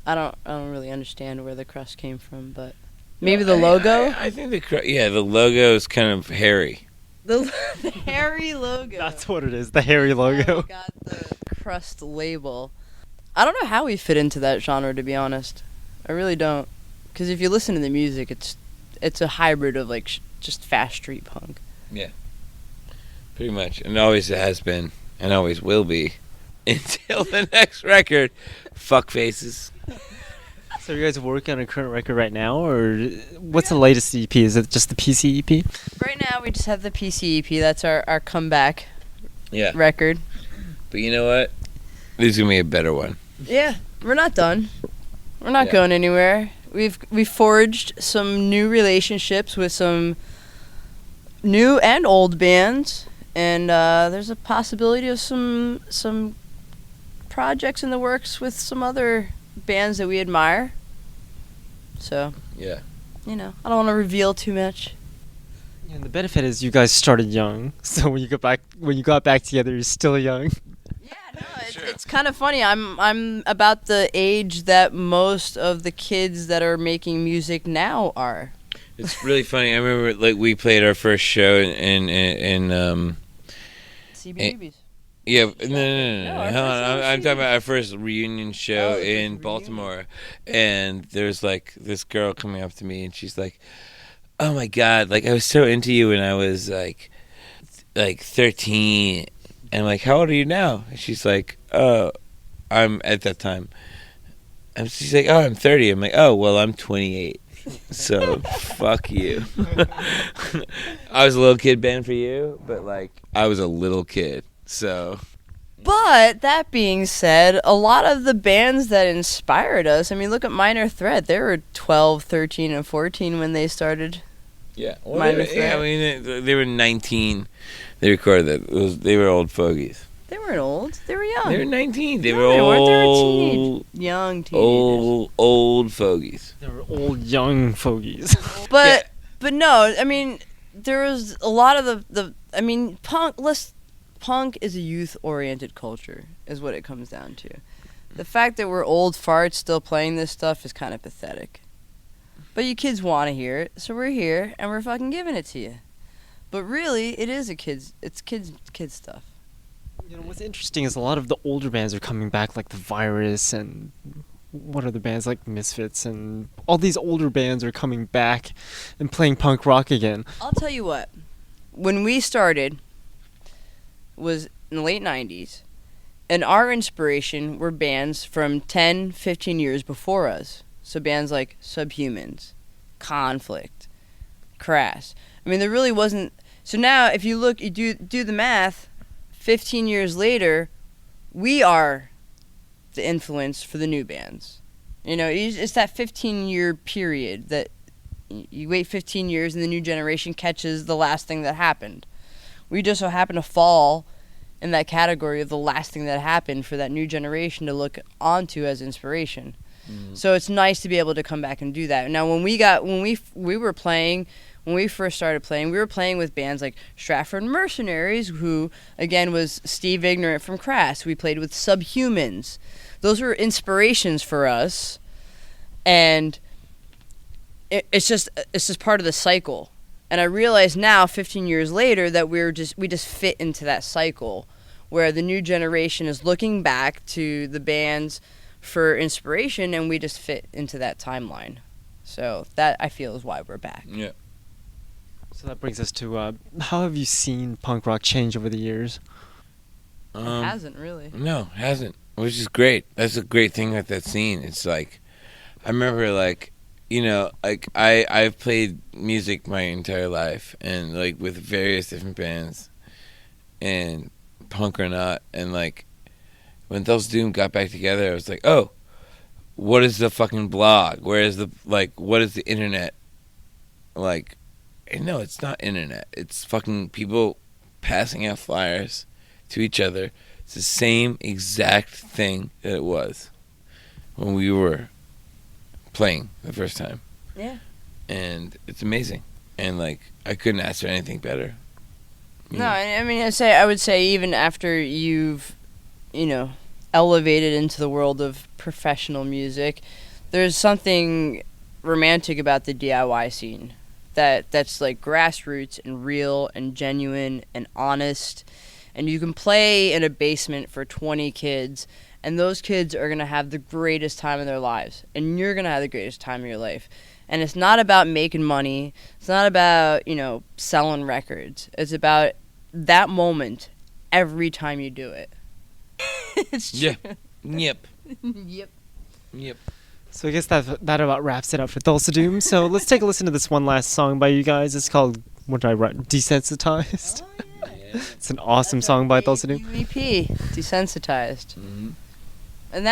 I don't really understand where the crust came from, but maybe the logo.
I think the logo is kind of hairy.
The hairy logo.
That's what it is, the hairy logo.
Got the crust label. I don't know how we fit into that genre, to be honest. I really don't. Because if you listen to the music, it's a hybrid of like just fast street punk.
Yeah, pretty much, and always has been, and always will be, until the next record. Fuck faces.
So you guys working on a current record right now, or what's the latest EP? Is it just the PC EP?
Right now, we just have the PC EP. That's our comeback
Yeah,
record.
but you know what? There's gonna be a better one.
Yeah, we're not done. We're not
Yeah.
going anywhere. We've forged some new relationships with some new and old bands, and there's a possibility of some projects in the works with some other bands that we admire. So,
Yeah.
I don't want to reveal too much.
And the benefit is you guys started young, so when you got back together, you're still young.
Yeah, no, it's kind of funny. I'm about the age that most of the kids that are making music now are.
It's really funny. I remember like we played our first show in
CBGBs.
yeah, no,
our
hold on.
first
I'm
show.
talking about our first reunion show
Oh, the first
in
reunion.
Baltimore, and there's like this girl coming up to me, and she's like, "Oh my God, like I was so into you when I was like 13." And I'm like, "How old are you now?" And she's like, "Oh, I'm at that time." And she's like, "Oh, I'm 30." I'm like, "Oh, well, I'm 28." So fuck you. I was a little kid band for you, but like I was a little kid. So
But that being said, a lot of the bands that inspired us, I mean, look at Minor Threat. They were 12, 13, and 14 when they started.
yeah,
Minor
yeah. I
Threat.
mean, they were 19. They recorded that. They were old fogies.
They weren't old. They were young.
They were 19. They
No,
were
they weren't. They were
old,
young teenagers.
old fogies.
They were old, young fogies.
But no, I mean, there was a lot of I mean, punk is a youth-oriented culture, is what it comes down to. The fact that we're old farts still playing this stuff is kind of pathetic. But you kids want to hear it, so we're here and we're fucking giving it to you. But really, it's kids stuff.
What's interesting is a lot of the older bands are coming back, like The Virus and what other bands, like Misfits, and all these older bands are coming back and playing punk rock again.
I'll tell you what. When we started was in the late 90s, and our inspiration were bands from 10, 15 years before us. So bands like Subhumans, Conflict, Crass. I mean, there really wasn't... So now, if you look, you do the math, 15 years later, we are the influence for the new bands. It's that 15-year period that you wait 15 years and the new generation catches the last thing that happened. We just so happen to fall in that category of the last thing that happened for that new generation to look onto as inspiration. So it's nice to be able to come back and do that. Now, when we first started playing, we were playing with bands like Stratford Mercenaries, who, again, was Steve Ignorant from Crass. We played with Subhumans. Those were inspirations for us, and it's just part of the cycle. And I realize now, 15 years later, that we just fit into that cycle, where the new generation is looking back to the bands for inspiration, and we just fit into that timeline. So that, I feel, is why we're back.
Yeah.
So that brings us to how have you seen punk rock change over the years?
It hasn't really.
No, it hasn't. Which is great. That's a great thing with that scene. It's like, I remember, like, you know, like I've played music my entire life, and like with various different bands, and punk or not, and like when Thulsa Doom got back together, I was like, oh, what is the fucking blog? Where is the, like, what is the internet? Like, and no, it's not internet. It's fucking people passing out flyers to each other. It's the same exact thing that it was when we were playing the first time.
Yeah.
And it's amazing. And like, I couldn't ask for anything better.
No, I mean, I would say even after you've, you know, elevated into the world of professional music, there's something romantic about the DIY scene that's like grassroots and real and genuine and honest. And you can play in a basement for 20 kids, and those kids are going to have the greatest time of their lives, and you're going to have the greatest time of your life. And it's not about making money. It's not about, you know, selling records. It's about that moment every time you do it. It's true.
Yeah. Yep.
Yep.
Yep.
So I guess that about wraps it up for Thulsa Doom. So let's take a listen to this one last song by you guys. It's called, what did I write? Desensitized. It's an awesome song by Thulsa Doom.
UEP, Desensitized.
Mm-hmm.
And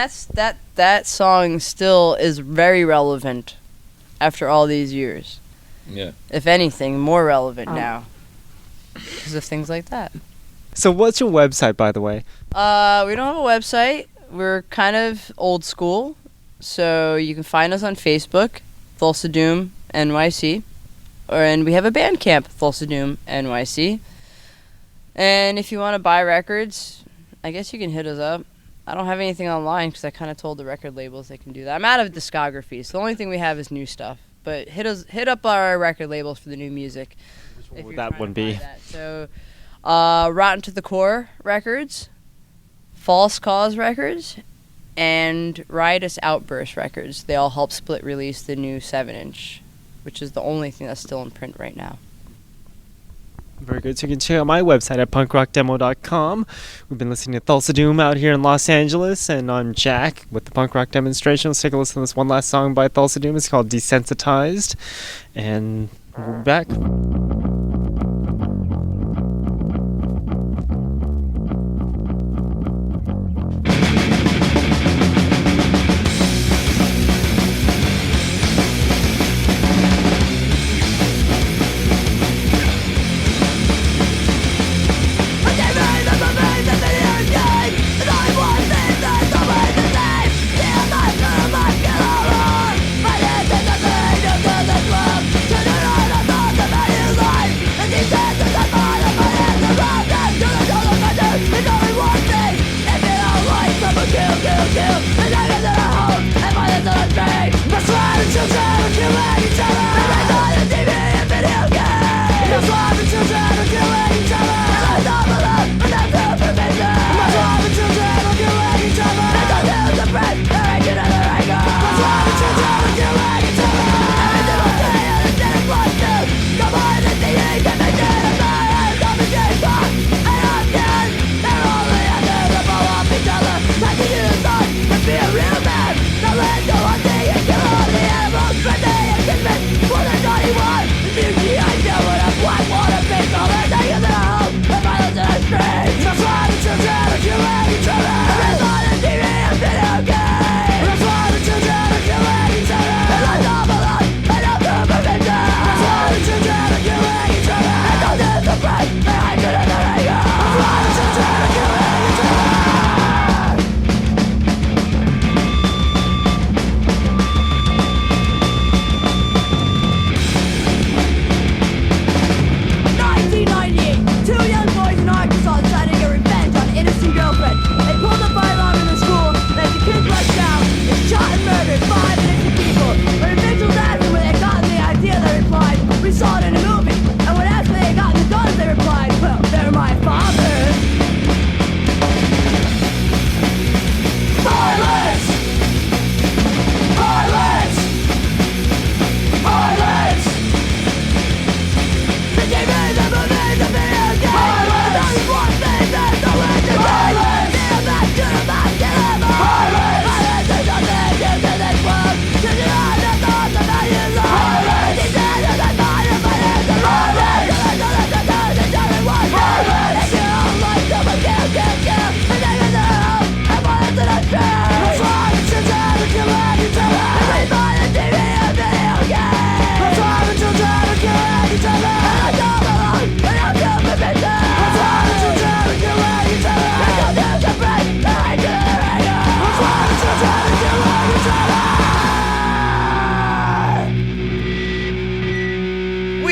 that song still is very relevant after all these years.
Yeah.
If anything, more relevant now because of things like that.
So what's your website, by the way?
We don't have a website. We're kind of old school. So you can find us on Facebook, Thulsa Doom NYC. And we have a Bandcamp, Thulsa Doom NYC. And if you want to buy records, I guess you can hit us up. I don't have anything online because I kind of told the record labels they can do that. I'm out of discography, so the only thing we have is new stuff. But hit up our record labels for the new music.
What would that one be?
So, Rotten to the Core Records, False Cause Records, and Riotous Outburst Records. They all help split release the new 7-inch, which is the only thing that's still in print right now.
Very good. So you can check out my website at punkrockdemo.com. We've been listening to Thulsa Doom out here in Los Angeles, and I'm Jack with the Punk Rock Demonstration. Let's take a listen to this one last song by Thulsa Doom. It's called Desensitized, and we'll be back.
Turn it on, I'm not the man.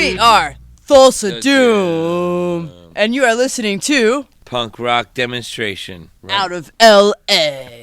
We are Thulsa Doom, and you are listening to
Punk rock demonstration. Right?
Out of L.A.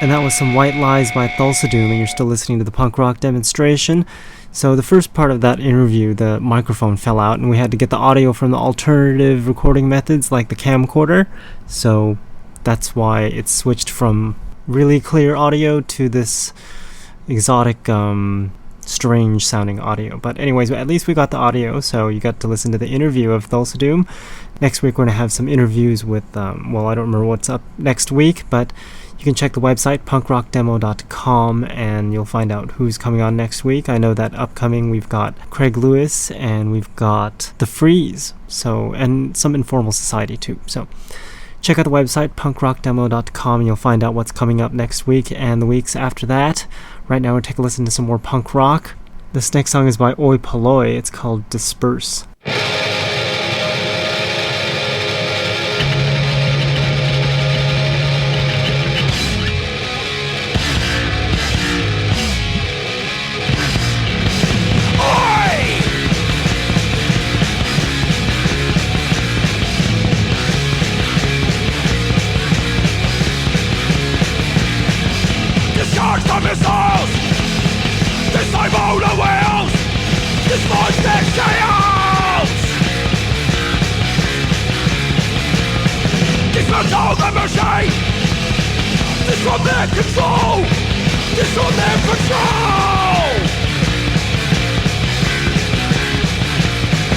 And that was some White Lies by Thulsa Doom, and you're still listening to the punk rock demonstration. So the first part of that interview, the microphone fell out, and we had to get the audio from the alternative recording methods like the camcorder. So that's why it switched from really clear audio to this exotic, strange sounding audio. But anyways, at least we got the audio, so you got to listen to the interview of Thulsa Doom. Next week we're going to have some interviews with, I don't remember what's up next week, but you can check the website, punkrockdemo.com, and you'll find out who's coming on next week. I know that upcoming we've got Craig Lewis, and we've got The Freeze, and some Informal Society too. So check out the website, punkrockdemo.com, and you'll find out what's coming up next week and the weeks after that. Right now we'll take a listen to some more punk rock. This next song is by Oi Polloi. It's called Disperse.
Missiles! Disable the wheels! Dislodge their sails! Dismantle the machine! Disrupt their control! Disrupt their control!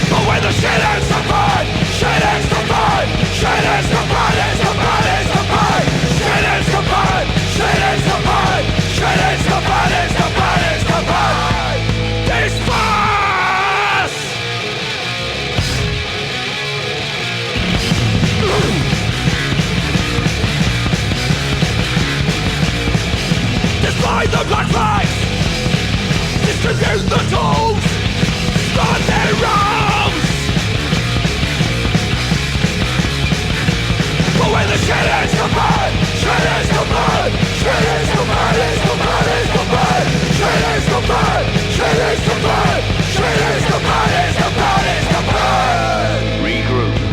But when the shit ends the burn! Shit ends the burn! Shit ends the burn! Ends the burn! Ends the burn! Shit ends the burn! Shit ends the burn! Shit ends the burn! Ends the burn! Ends the burn! is the tools on their arms. But when the shit is complete, shit is complete, shit is complete, is complete, is complete, shit is complete, shit is complete, shit is complete, is complete, is complete. Regroup.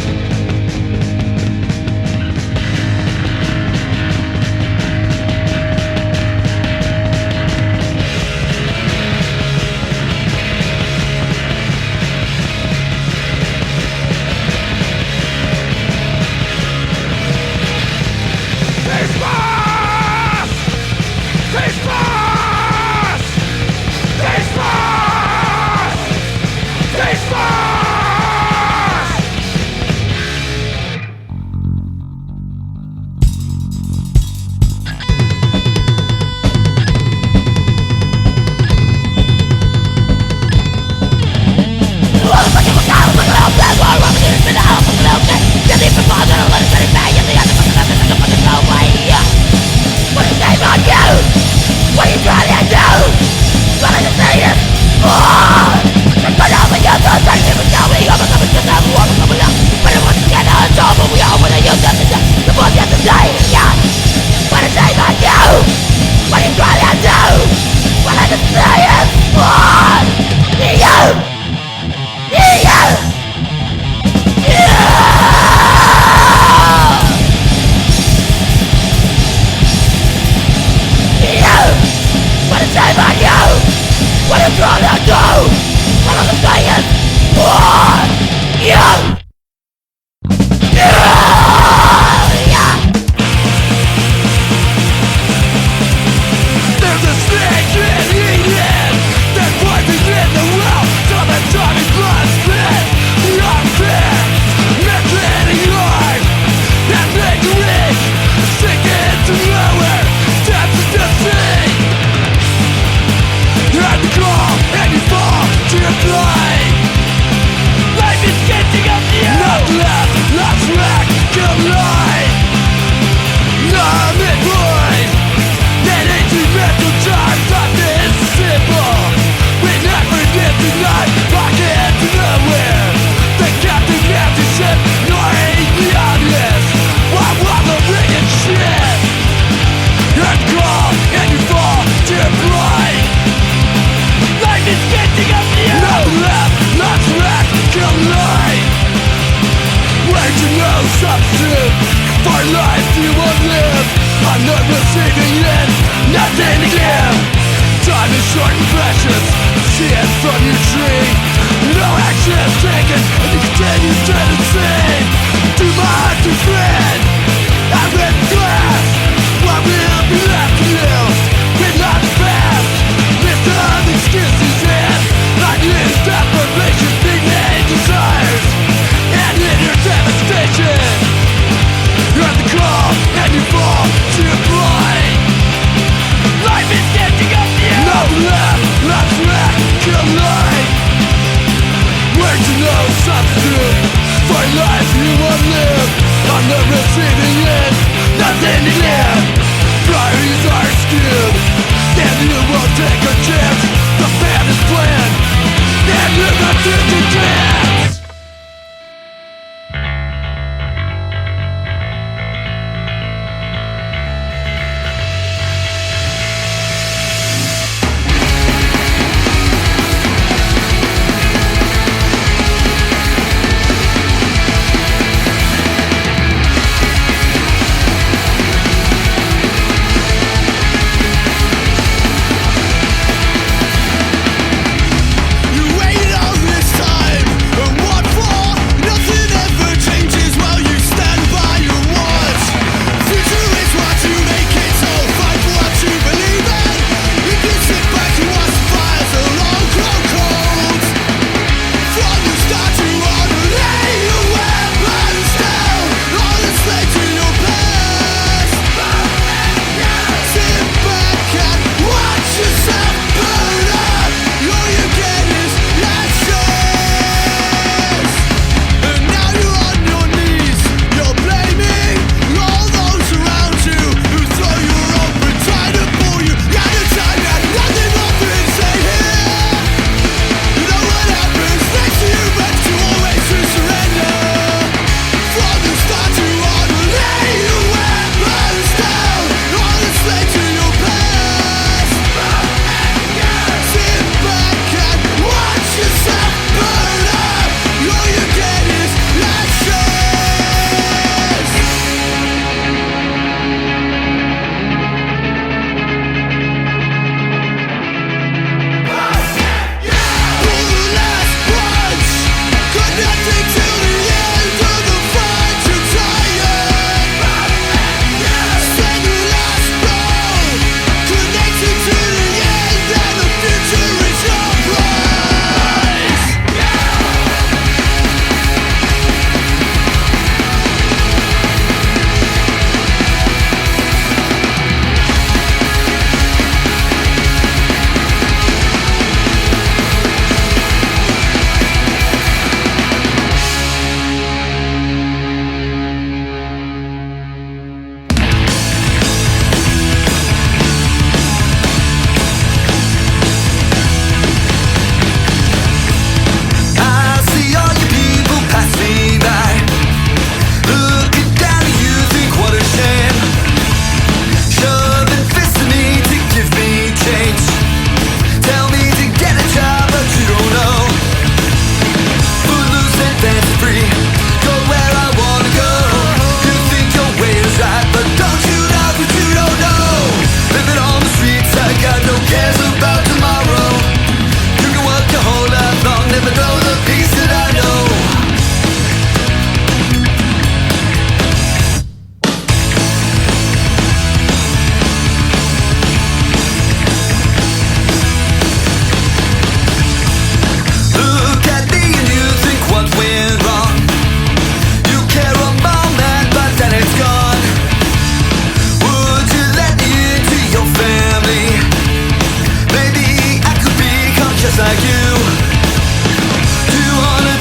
Left, left,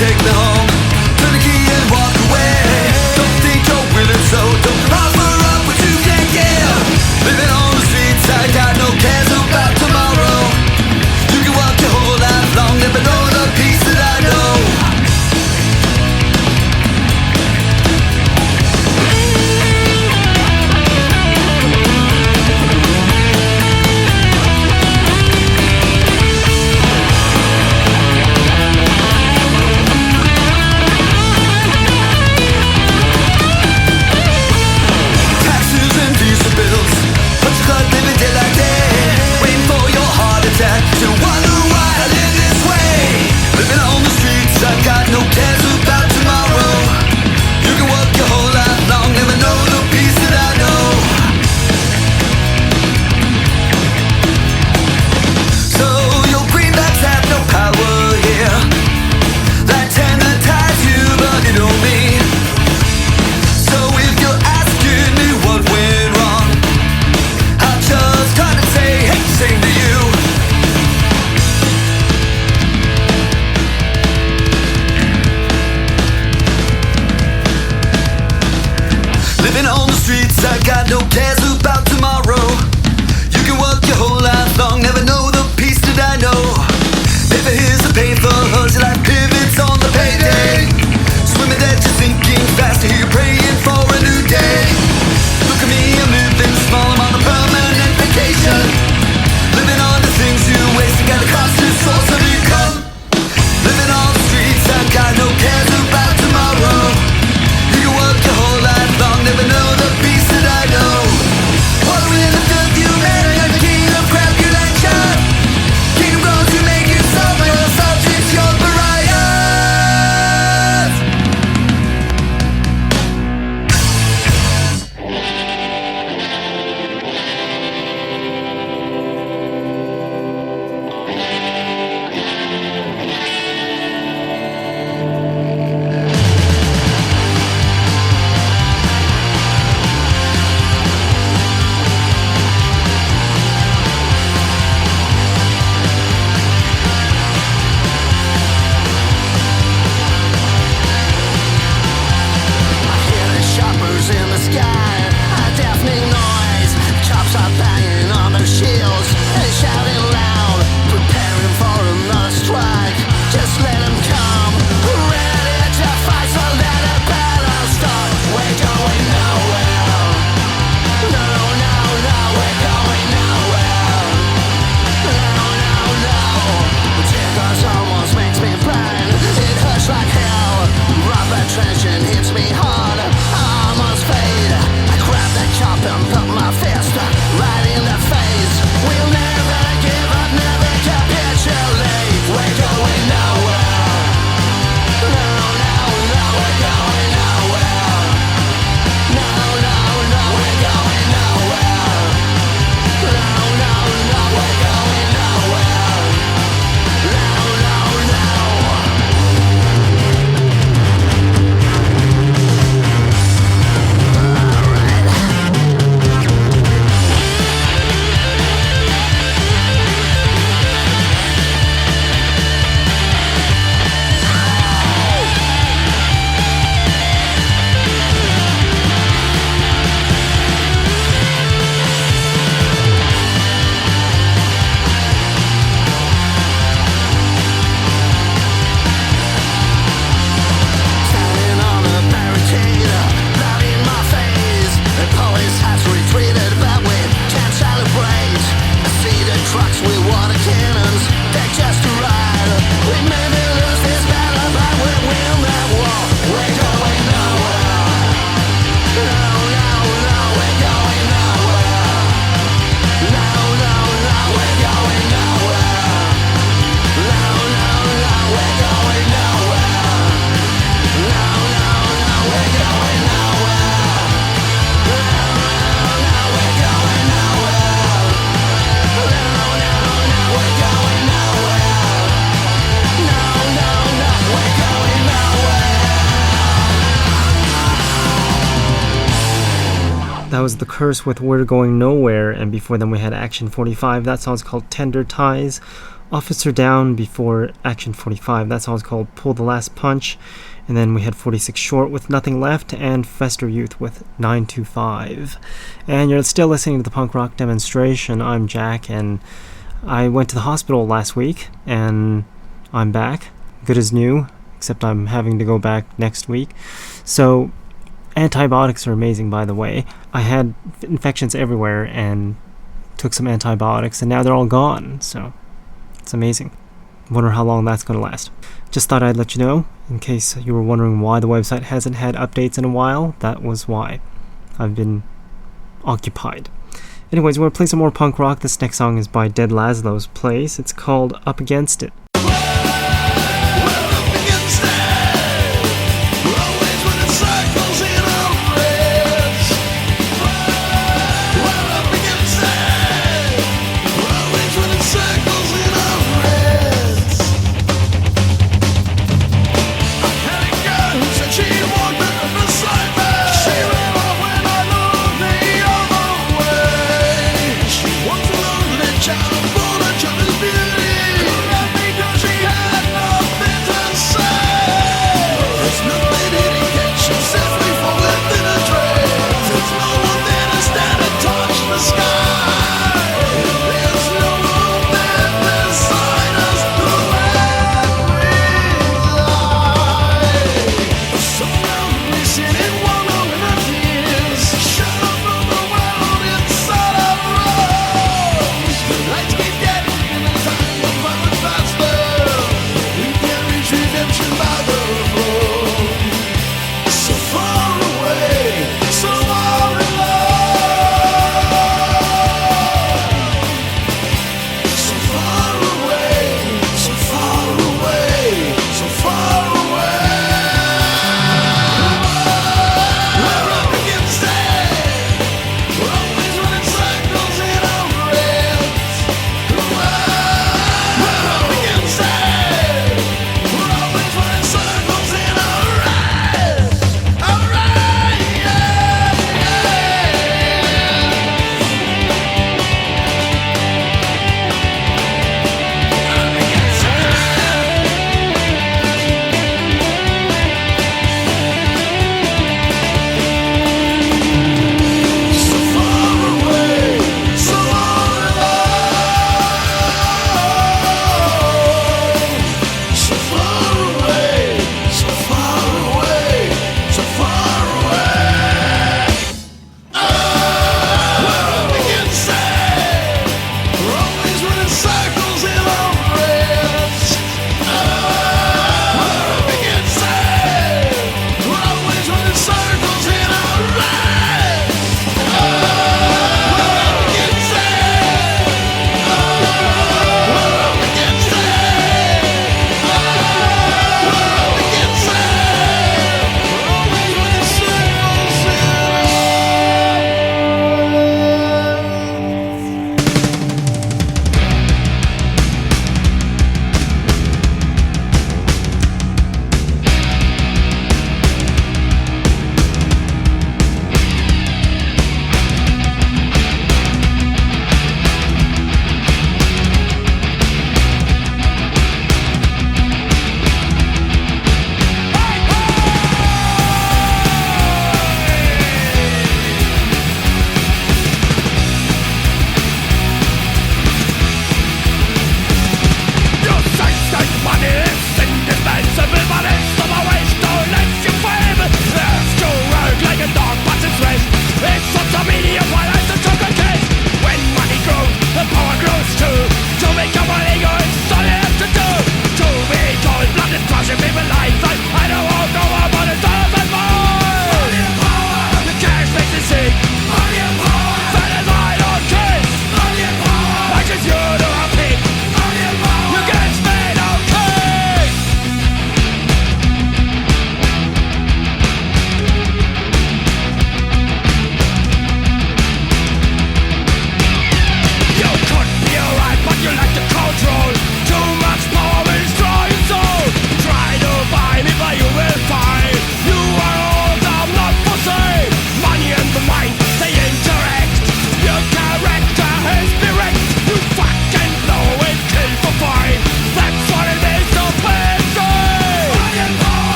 take me home. Turn the key and walk away. Don't think you're willing, so don't offer up what you can't give. Living on the streets, I got no cares about tomorrow. You can walk your whole life long, never know the peace that I know. Taxes and diesel bills, but you got living day like day. Waiting for your heart attack to wonder why I live this way. Living on the streets, I got no cares about tomorrow. You can work your whole life long, never know the peace that I know. So your greenbacks have no power here. That tender ties you, but you know me. So if you're asking me what went wrong, I just kinda say, hey, same to you. Living on the streets, I got no cares about tomorrow. You can work your whole life long, never know the peace that I know. Never here's the painful hustle, life pivots on the payday. Swimming dead, just sinking faster, here praying for a new day. Look at me, I'm living small, I'm on a permanent vacation. Living on the things you waste, you got a constant source of income. Living on the streets, I got no cares about tomorrow. You can work your whole life long, never know the peace that I know. What are we in the filth, you man, I got the king of crapulation. Kingdom grows to make you suffer, your subjects, your pariahs. Hear the choppers in the sky, a deafening noise. Cops are banging on their shields and shouting loud, preparing for another strike. Just let them come, ready to fight, so let a battle start. We're going nowhere. No, no, no, we're going nowhere. No, no, no. Tear gas almost makes me burn. It hurts like hell. Rubber tension hits me hard. I almost fade. I grab the cup and put my fist right in the face. We'll never give up, never capitulate. We're going nowhere. No, no, no, we're going nowhere. No, no, no, we're going nowhere. No, no, no, we're going nowhere. No, no, no. Standing on a barricade, blood in my face. The police has retreated, but we can't celebrate. I see the trucks with water cannons, they're just a ride. We may be lose this battle, but we win that war. We're going nowhere. No, no, no, we're going nowhere. No, no, no, we're going nowhere. No, no, no, we're going nowhere. No, no, no, we're going nowhere. No, no, no, we're going nowhere. No, no, no, we're going nowhere. No, no, no, we're going nowhere.
That was The Curse with We're Going Nowhere, and before them we had Action 45. That song's called Tender Ties. Officer Down before Action 45. That song's called Pull the Last Punch. And then we had 46 Short with Nothing Left and Fester Youth with 925. And you're still listening to the punk rock demonstration. I'm Jack, and I went to the hospital last week, and I'm back. Good as new, except I'm having to go back next week. So, antibiotics are amazing, by the way. I had infections everywhere and took some antibiotics, and now they're all gone. So, it's amazing. Wonder how long that's going to last. Just thought I'd let you know, in case you were wondering why the website hasn't had updates in a while. That was why. I've been occupied. Anyways, we're going to play some more punk rock. This next song is by Dead Laszlo's Place. It's called Up Against It.
Child, full of beauty.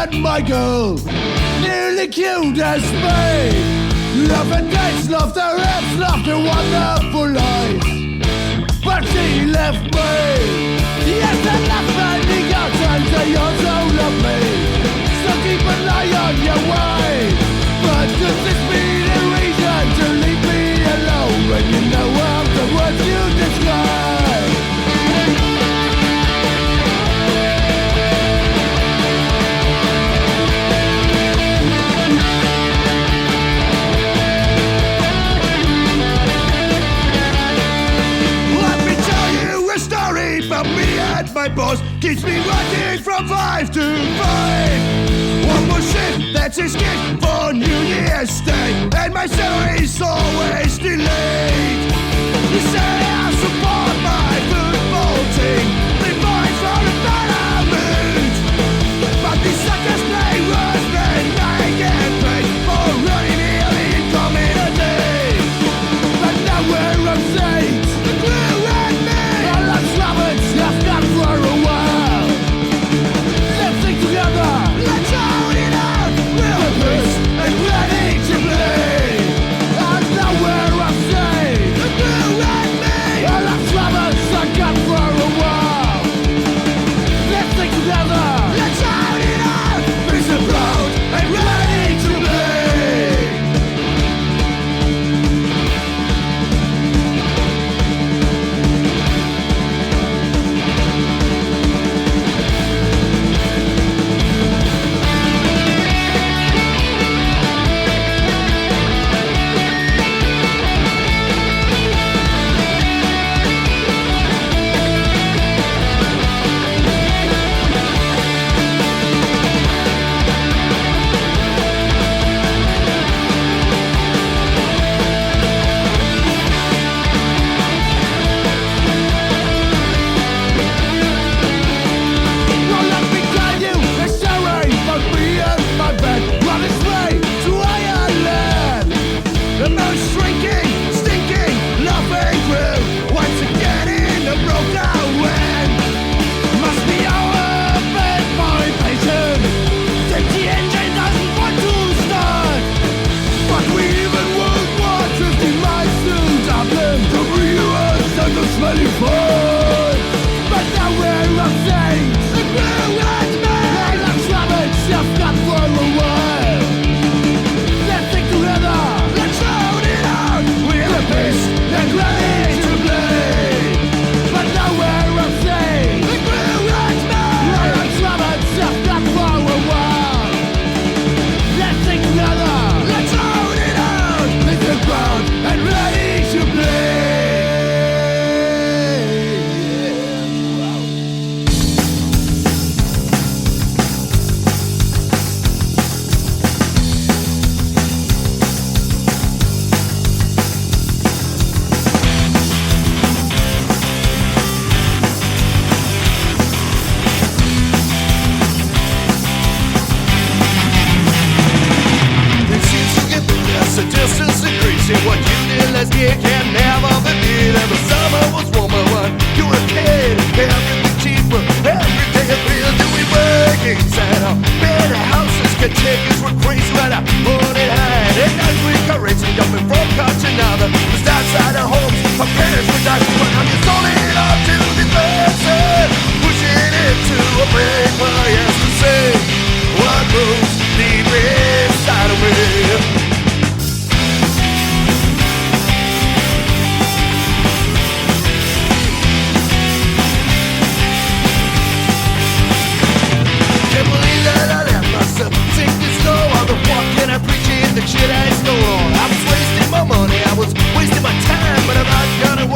and Michael nearly killed as me. Love and dance, love their hips, love their wonderful lives. But she left me. Yes, they left me, the gods, and they also love me. So keep an eye on your way. But does this be the reason to leave me alone when you know of the words you describe? Let me tell you a story about me and my boss. Keeps me working from 5 to 5. One more shift, that's his gift for New Year's Day. And my salary's always delayed. You say I support my football team. They fight for a better mood. But these suckers play worse than I get paid for running here in community. But now we're on stage, you and me. All our troubles have gone for a while. Let's sing together, let's shout it out. We're pissed and ready to play. And now we're on stage, you and me. All our troubles have gone for a while. Let's sing together, let's shout it out. We're so proud and ready to play. Well, let me tell you a story about me and my band running away to Ireland. The most shrinking, stinking, laughing crew once again in a broken wind. Must be our bad boy patient. That the engine doesn't want to start. But we even won't want 50 miles to Dublin. WS and the smelly fun. But now we're on stage. The crew and me. And I'm traveling, I've got for a while. Let's sing together. Let's shout it out. We're the best and ready to play. But now we're on stage. The crew and me. And I'm traveling, I've got for a while. Let's sing together. Let's shout it out. Let's get proud and ready to play. It seems to get as the distance increasing. What you did last year can never be beat. And the summer was warmer when you were a kid. Everything cheaper, every day it feels to be working. Inside our better houses, contagious, we're crazy when I put it high. And as we courage and jumping from couch to another, just outside our homes, our parents were dying. But I'm just holding up to the person, pushing it to a break. Well, yes, to say what moves deep inside of me. Can't believe that I let myself sink this low. All the walking and preaching, the shit I still on. I was wasting my money, I was wasting my time, but I'm not gonna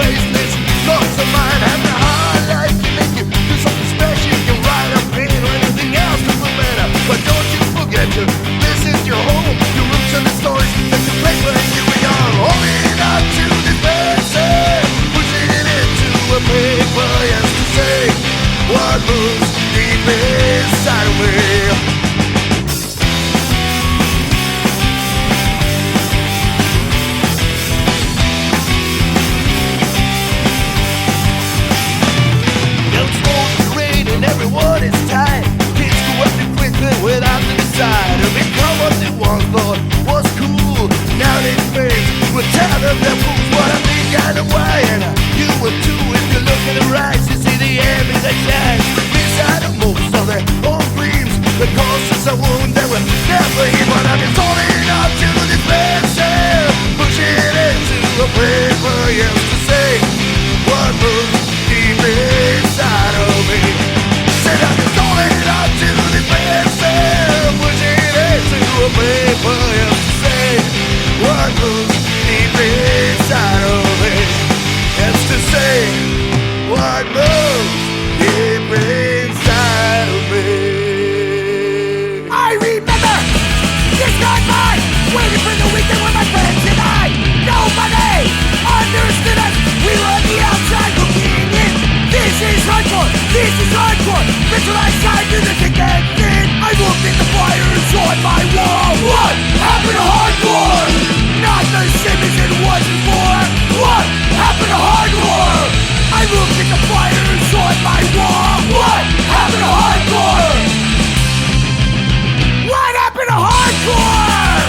do this again, then I looked at the fires on my wall. What happened to hardcore? Not the same as it was before. What happened to hardcore? I looked at the fires on my wall. What happened to hardcore? What happened to hardcore?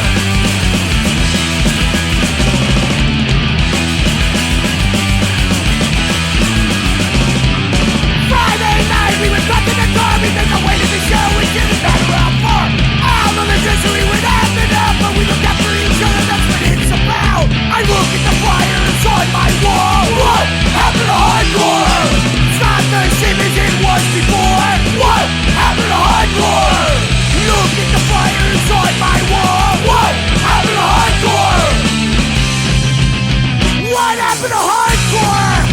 Friday night we were stuck in the car. We think I waited the show. We didn't matter how far. All of the history would happen up, but we looked out for each other. That's what it's about. I look at the fires on my wall. What happened to hardcore? It's not the same as it was before. What happened to hardcore? Look at the fires on my wall. What happened to hardcore? What happened to hardcore?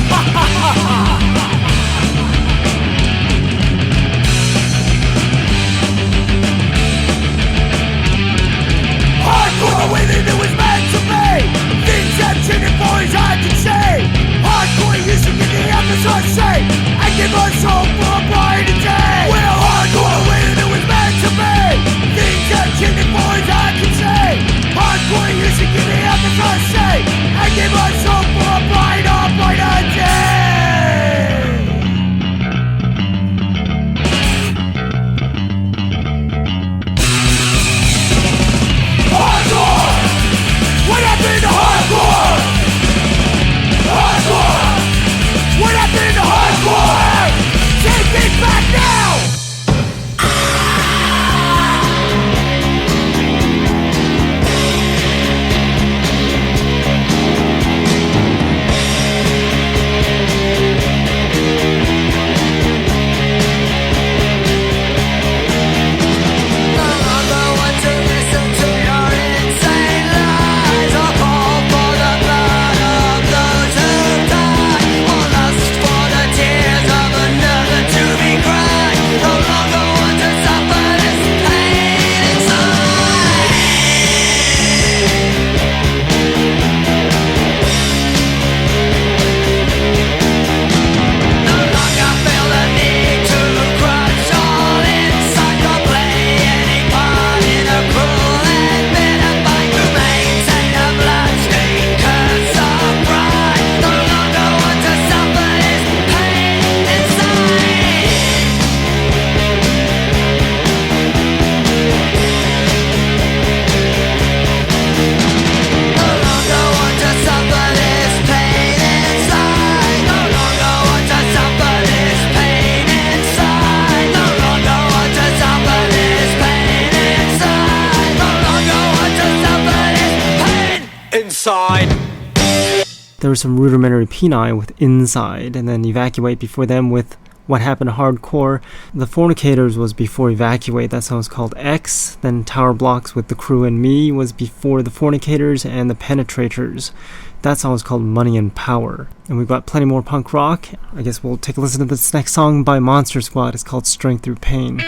Hardcore the way that it was meant to be. Things have changed as far as I can see. Hardcore used to get the emphasis say and give us hope for a brighter day. Well, hardcore the way that it was meant to be. Things have changed as far as I can see. Hardcore used to get the emphasis say and give us hope for a brighter day. Hardcore! What happened to hardcore? Hardcore! What happened to hardcore? Take it back now! No longer want to listen to your insane lies or call for the blood of those who died or lust for the tears of another to be cried. No longer want to suffer this pain inside. No longer feel the need to crush all inside or play any part in a cruel and bitter fight to maintain a bloodstained curse of pride. No longer want to suffer this pain inside. No longer want to suffer this pain inside. No longer want to suffer this pain inside. No longer want to suffer this pain inside. No longer want to suffer this pain inside.
There was some rudimentary peni with Inside, and then Evacuate before them with What Happened to Hardcore. The Fornicators was before Evacuate, that song was called X. Then Tower Blocks with The Crew and Me was before the Fornicators, and the Penetrators. That song was called Money and Power. And we've got plenty more punk rock. I guess we'll take a listen to this next song by Monster Squad. It's called Strength Through Pain.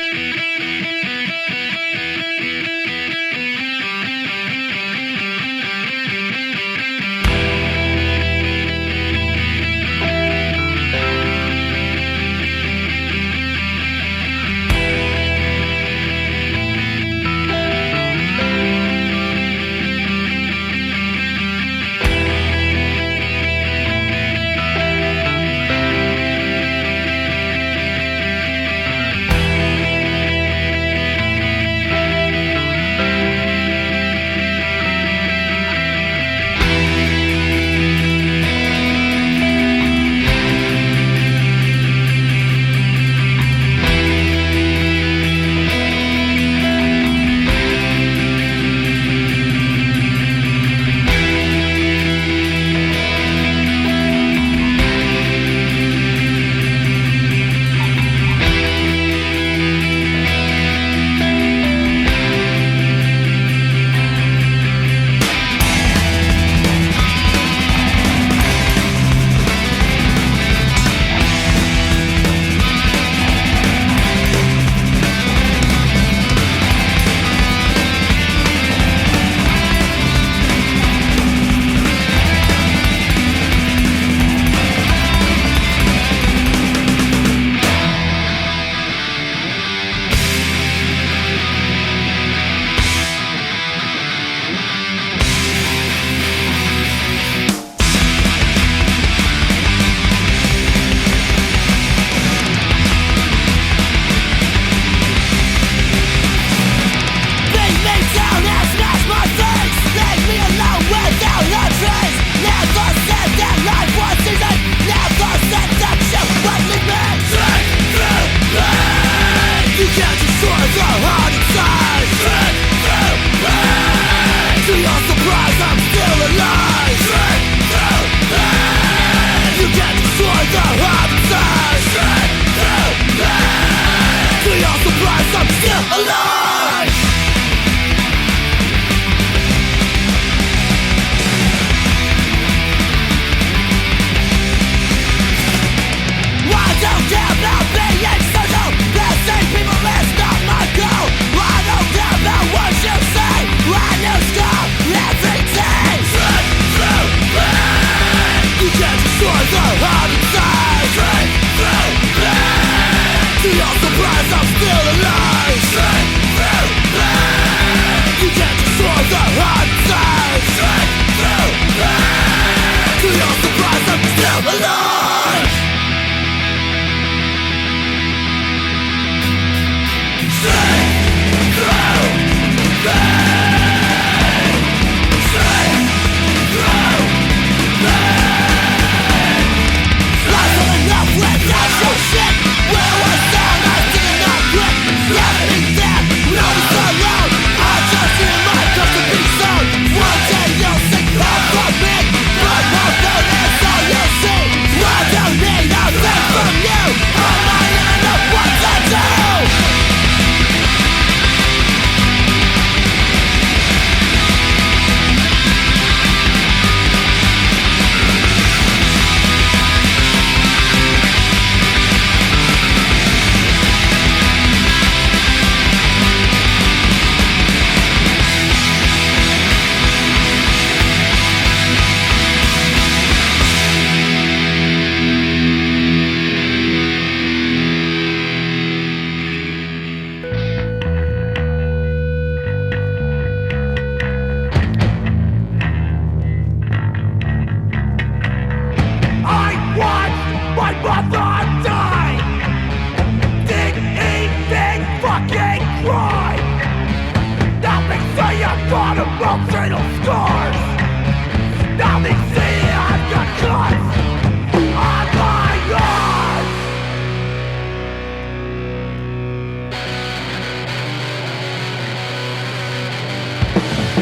cry. Now they say I've got emotional scars. Now they say I've got cuts on my eyes.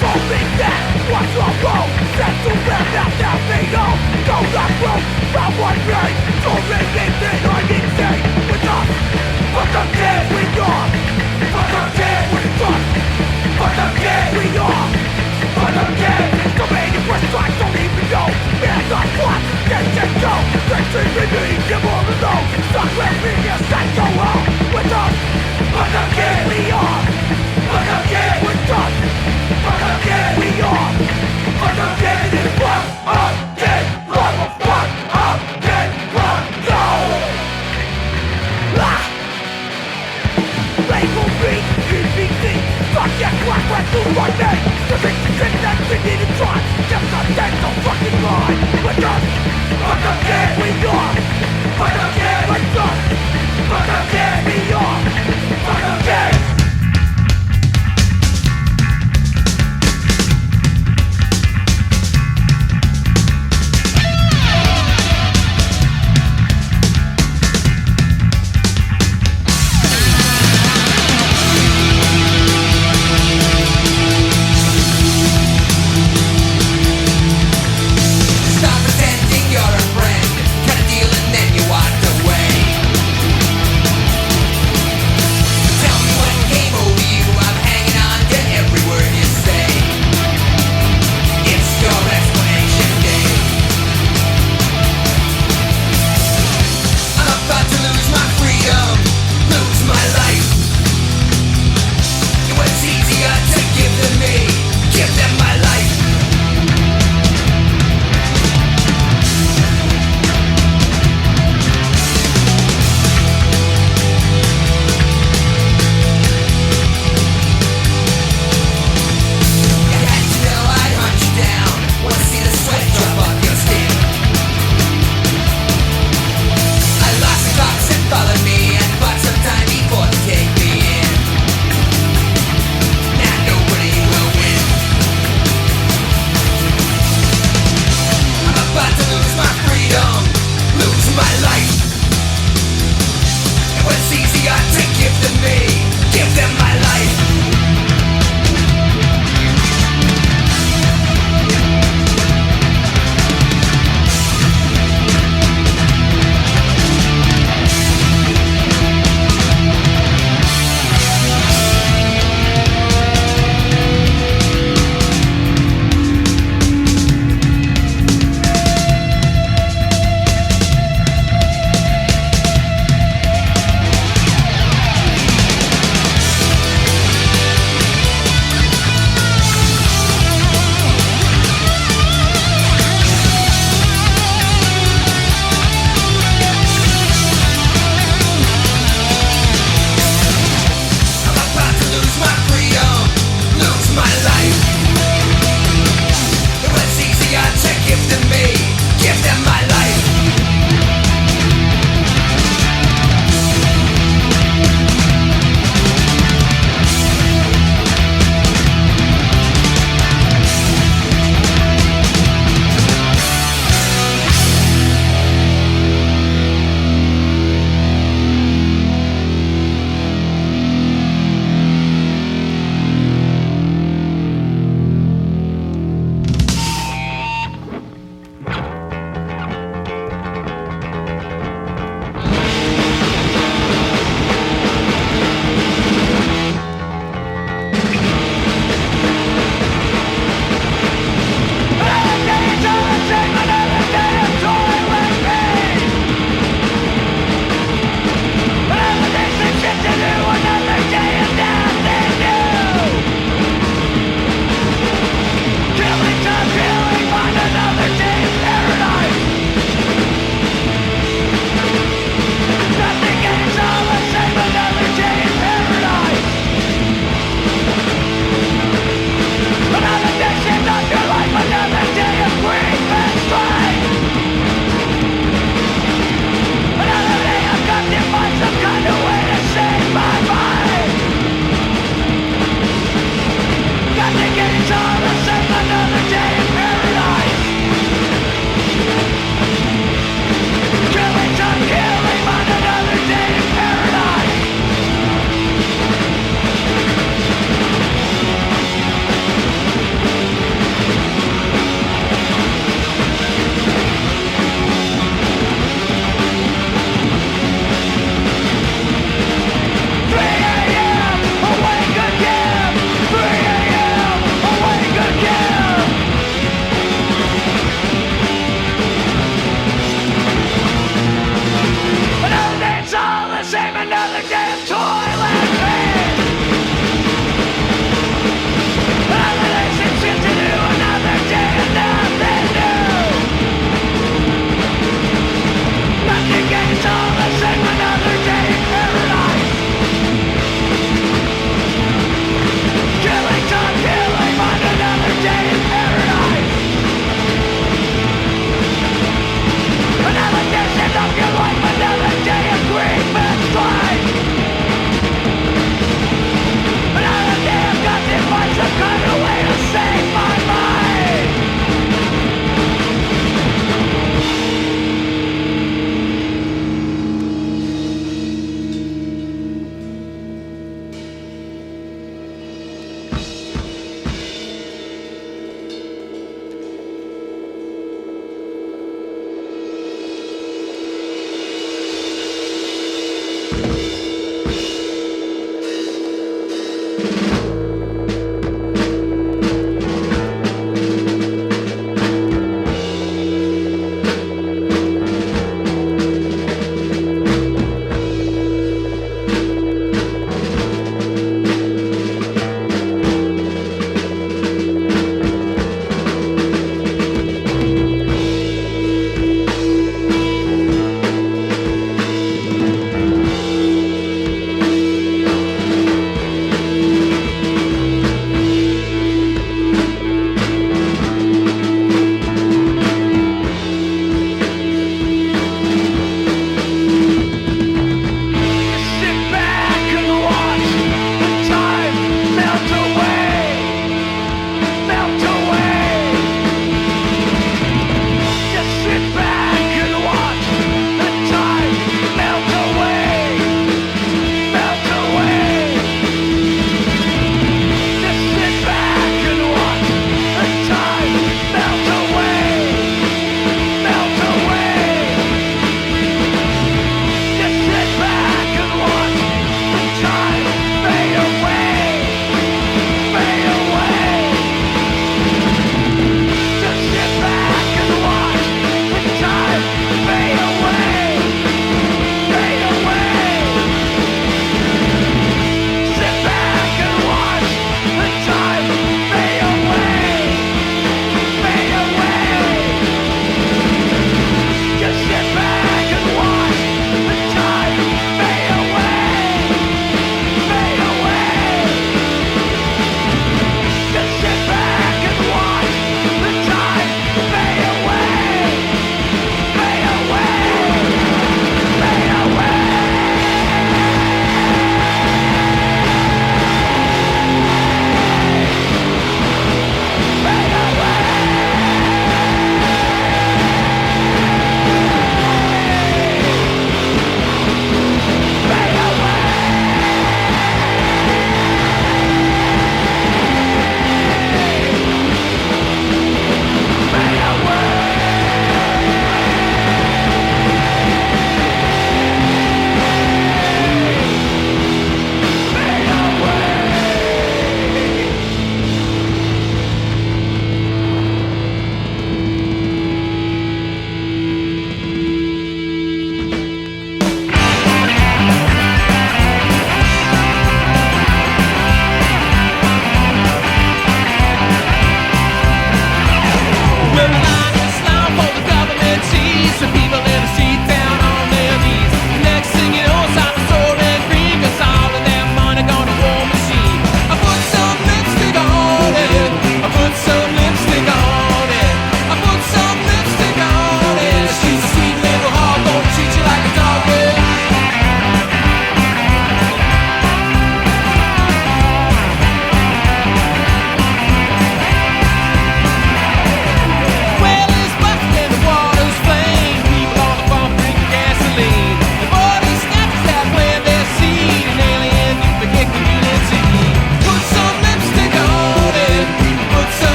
Told me that what's wrong, said to them that there be no that broke from one brain. Told me that I'm insane with us, but the kid we are, but the kid we trust, but the kid we are, but the kid. So many precise don't even know, man, that's what they can go. They treat me give all alone, stuck with me as I go on with us, but the kid we are, but the kid we trust, but the kid we are, but the kid is what again, what again, what go. Label me, EBC, fuck yeah, quack to my name. The things you think that you need to try, just not dead, so fucking lie. With us, but the kid we are, but the kid we trust, but the kid we are, but the kid.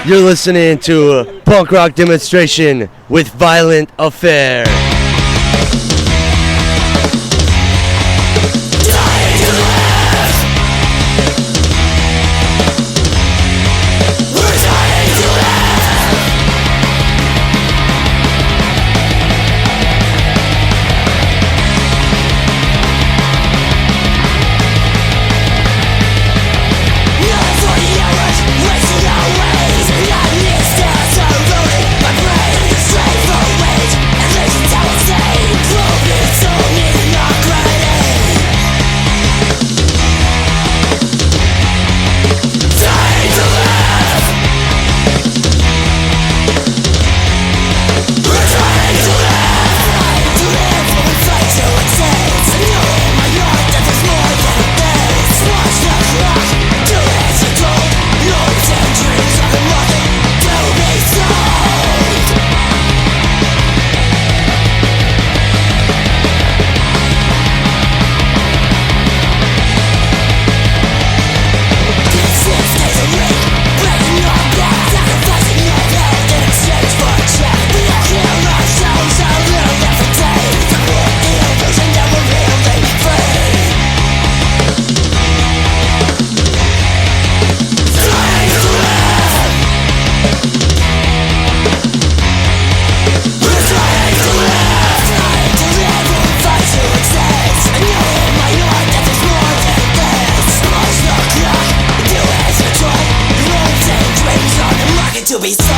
You're listening to a punk rock demonstration with Violent Affair.
to be sold.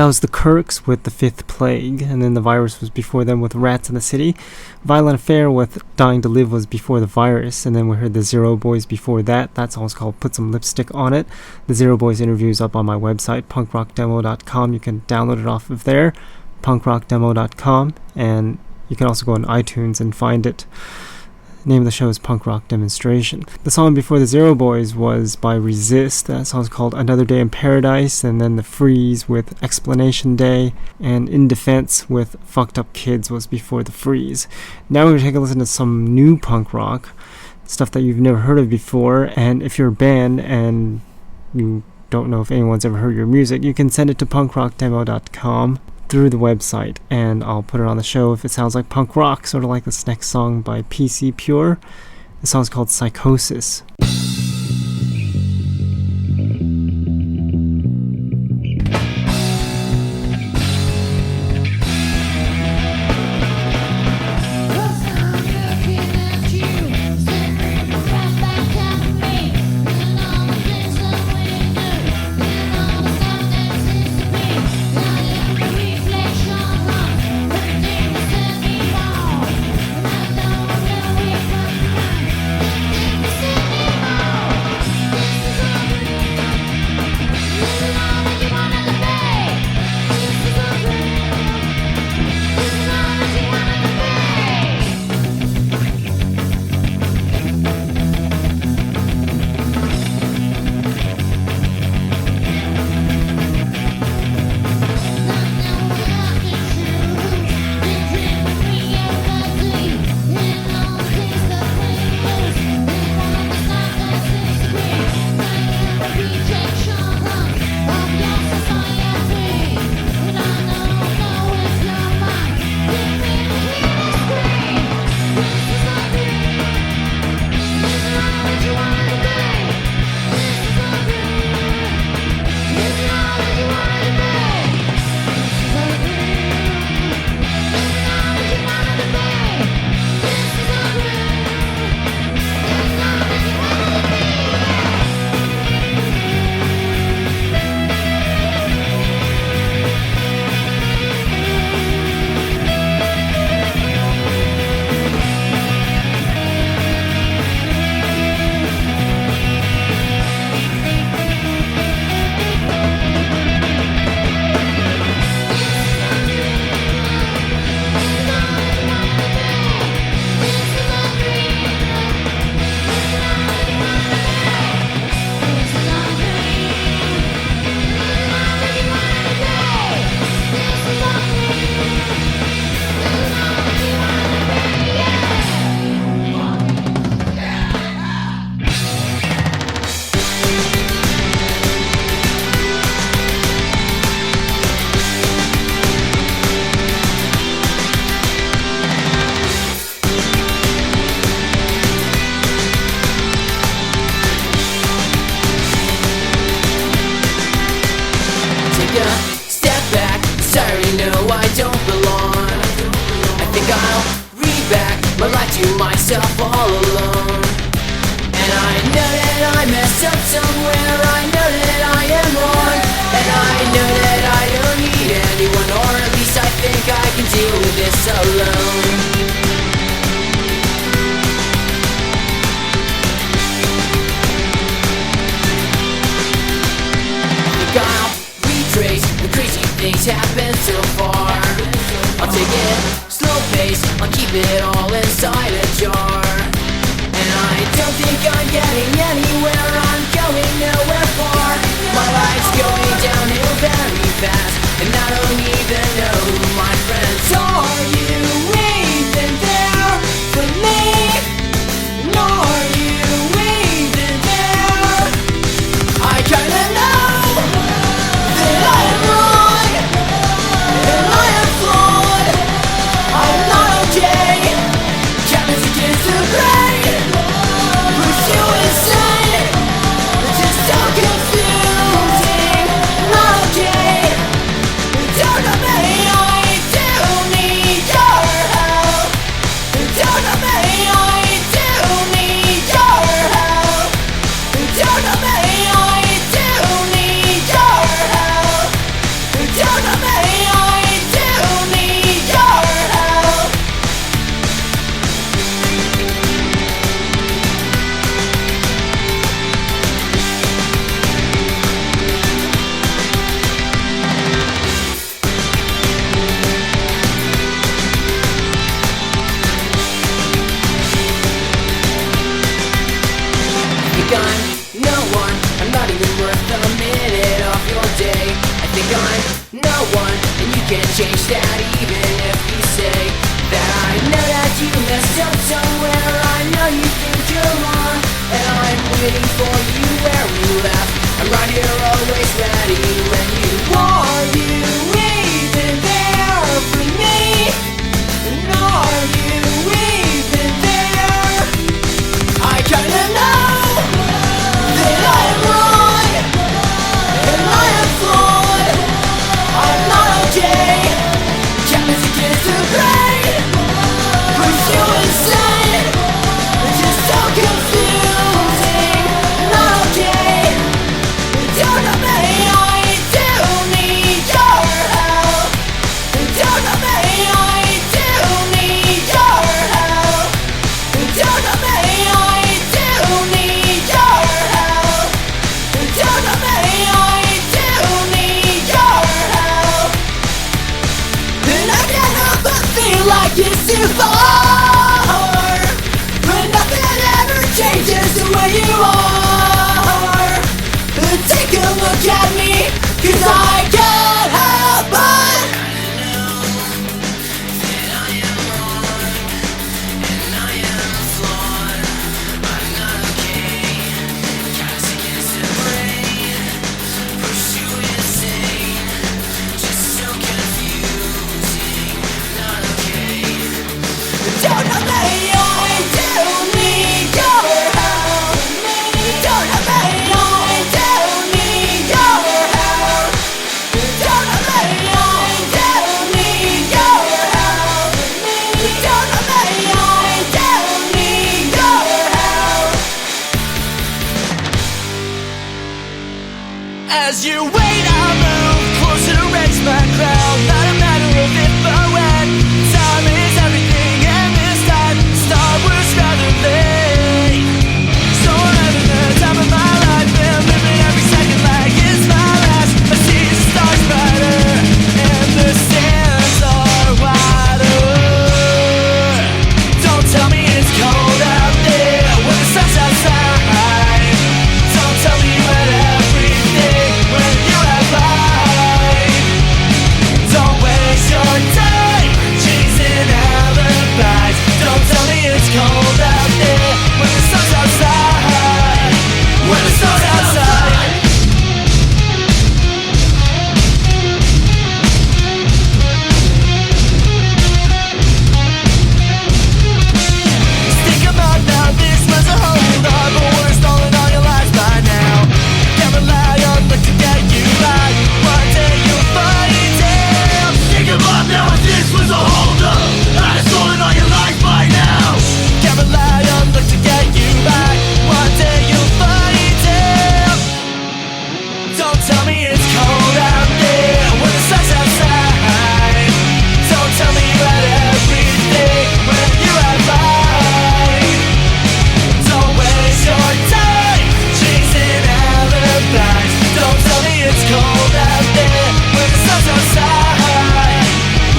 That was the Kirks with The Fifth Plague, and then The Virus was before them with Rats in the City. Violent Affair with Dying to Live was before The Virus, and then we heard The Zero Boys before that. That song's called Put Some Lipstick on It. The Zero Boys interview is up on my website, punkrockdemo.com. You can download it off of there, punkrockdemo.com, and you can also go on iTunes and find it. Name of the show is Punk Rock Demonstration. The song before the Zero Boys was by Resist. That song's called Another Day in Paradise. And then The Freeze with Explanation Day. And In Defense with Fucked Up Kids was before The Freeze. Now we're going to take a listen to some new punk rock. Stuff that you've never heard of before. And if you're a band and you don't know if anyone's ever heard your music, you can send it to punkrockdemo.com through the website, and I'll put it on the show if it sounds like punk rock, sort of like this next song by PC Pure. The song's called Psychosis.
change that even if you say that I know that you messed up somewhere. I know you think you're wrong, and I'm waiting for you where we left. I'm right here always ready when you want. Are you even there for me? And are you even there? I kinda know that I am wrong, and I am flawed. I'm not okay. Challenge against the brain. Push you insane. It's just so confusing. Not okay. Don't know me, I do need your help. Don't know me, I do need your help. Don't know me, I do need your help. Don't know me, I do need your help. And I can't help but feel like it's too far. But nothing ever changes the way you are. Take a look at me, 'cause I can't help but don't know me, I do need your help. Don't know me, I do need your help. Don't know me, I do need your help. Don't know me, I do need your help. As you wait, I move closer to raise my crown. Not a matter of if or when. Time is everything, and this time Star Wars rather late. So I'm having the time of my life, and living every second like it's my last. I see the stars brighter, and the sands are wider. Don't tell me it's cold out there when the sun's outside. Don't tell me you had everything when you had life. Don't waste your time chasing alibis. Don't tell me it's cold out there when the sun's outside. When the sun's outside. Stick 'em up now, this was a hold up, but we're stalling all your lives by now. Can't rely on luck to get you back. One day you'll find it. Stick 'em up now, this was a hold up. I've stolen all your life by now. Can't rely on luck to get you back. One day you'll find it. Don't tell me it's cold out there when the sun's outside. Don't tell me you had everything when you had life. Don't waste your time chasing alibis. Don't tell me it's cold out there when the sun's outside.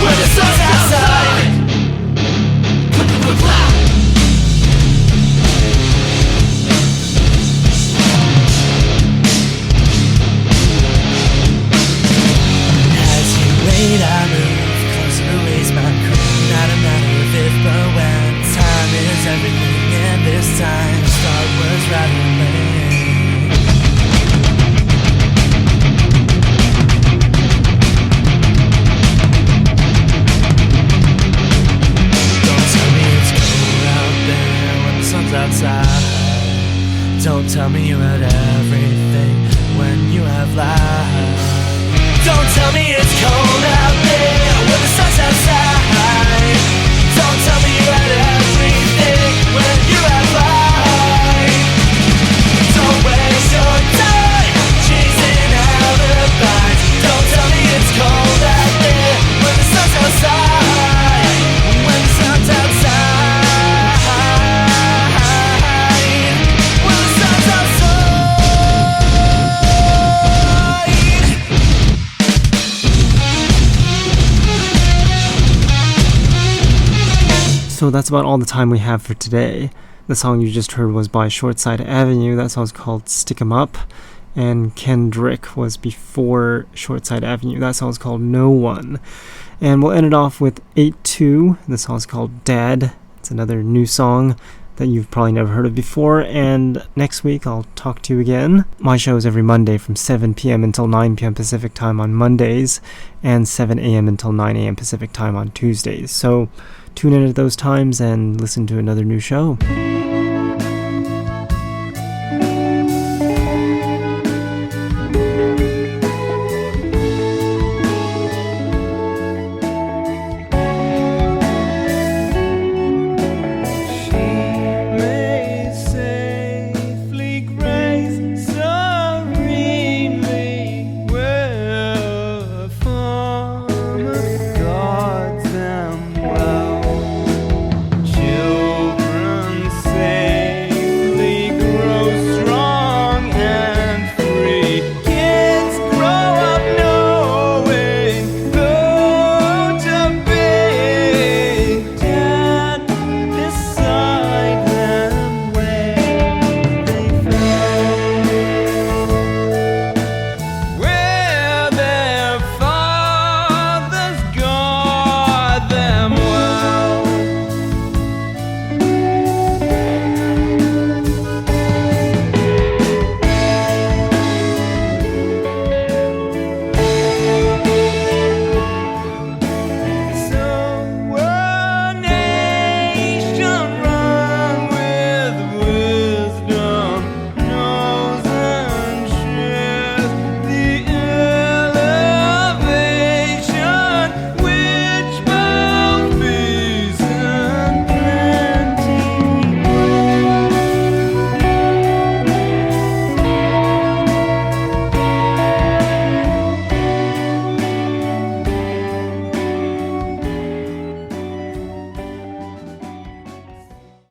When the sun's outside. As you wait, I move closer to raise my crown. Not a matter of if but when. Time is everything, and this time Star Wars rather late. Don't tell me it's cold out there when the sun's outside. Don't tell me you had everything when you have life. Don't tell me it's cold out there when the sun's outside. Don't tell me you had everything when you had life. Don't waste your time chasing alibis. Don't tell me it's cold out there when the sun's outside. When the sun's outside. When the sun's outside.
So that's about all the time we have for today. The song you just heard was by Shortside Avenue. That song's called Stick 'Em Up. And Kendrick was before Shortside Avenue. That song's called No One. And we'll end it off with 8-2. The song's called Dad. It's another new song that you've probably never heard of before. And next week I'll talk to you again. My show is every Monday from 7 p.m. until 9 p.m. Pacific time on Mondays, and 7 a.m. until 9 a.m. Pacific time on Tuesdays. So tune in at those times and listen to another new show.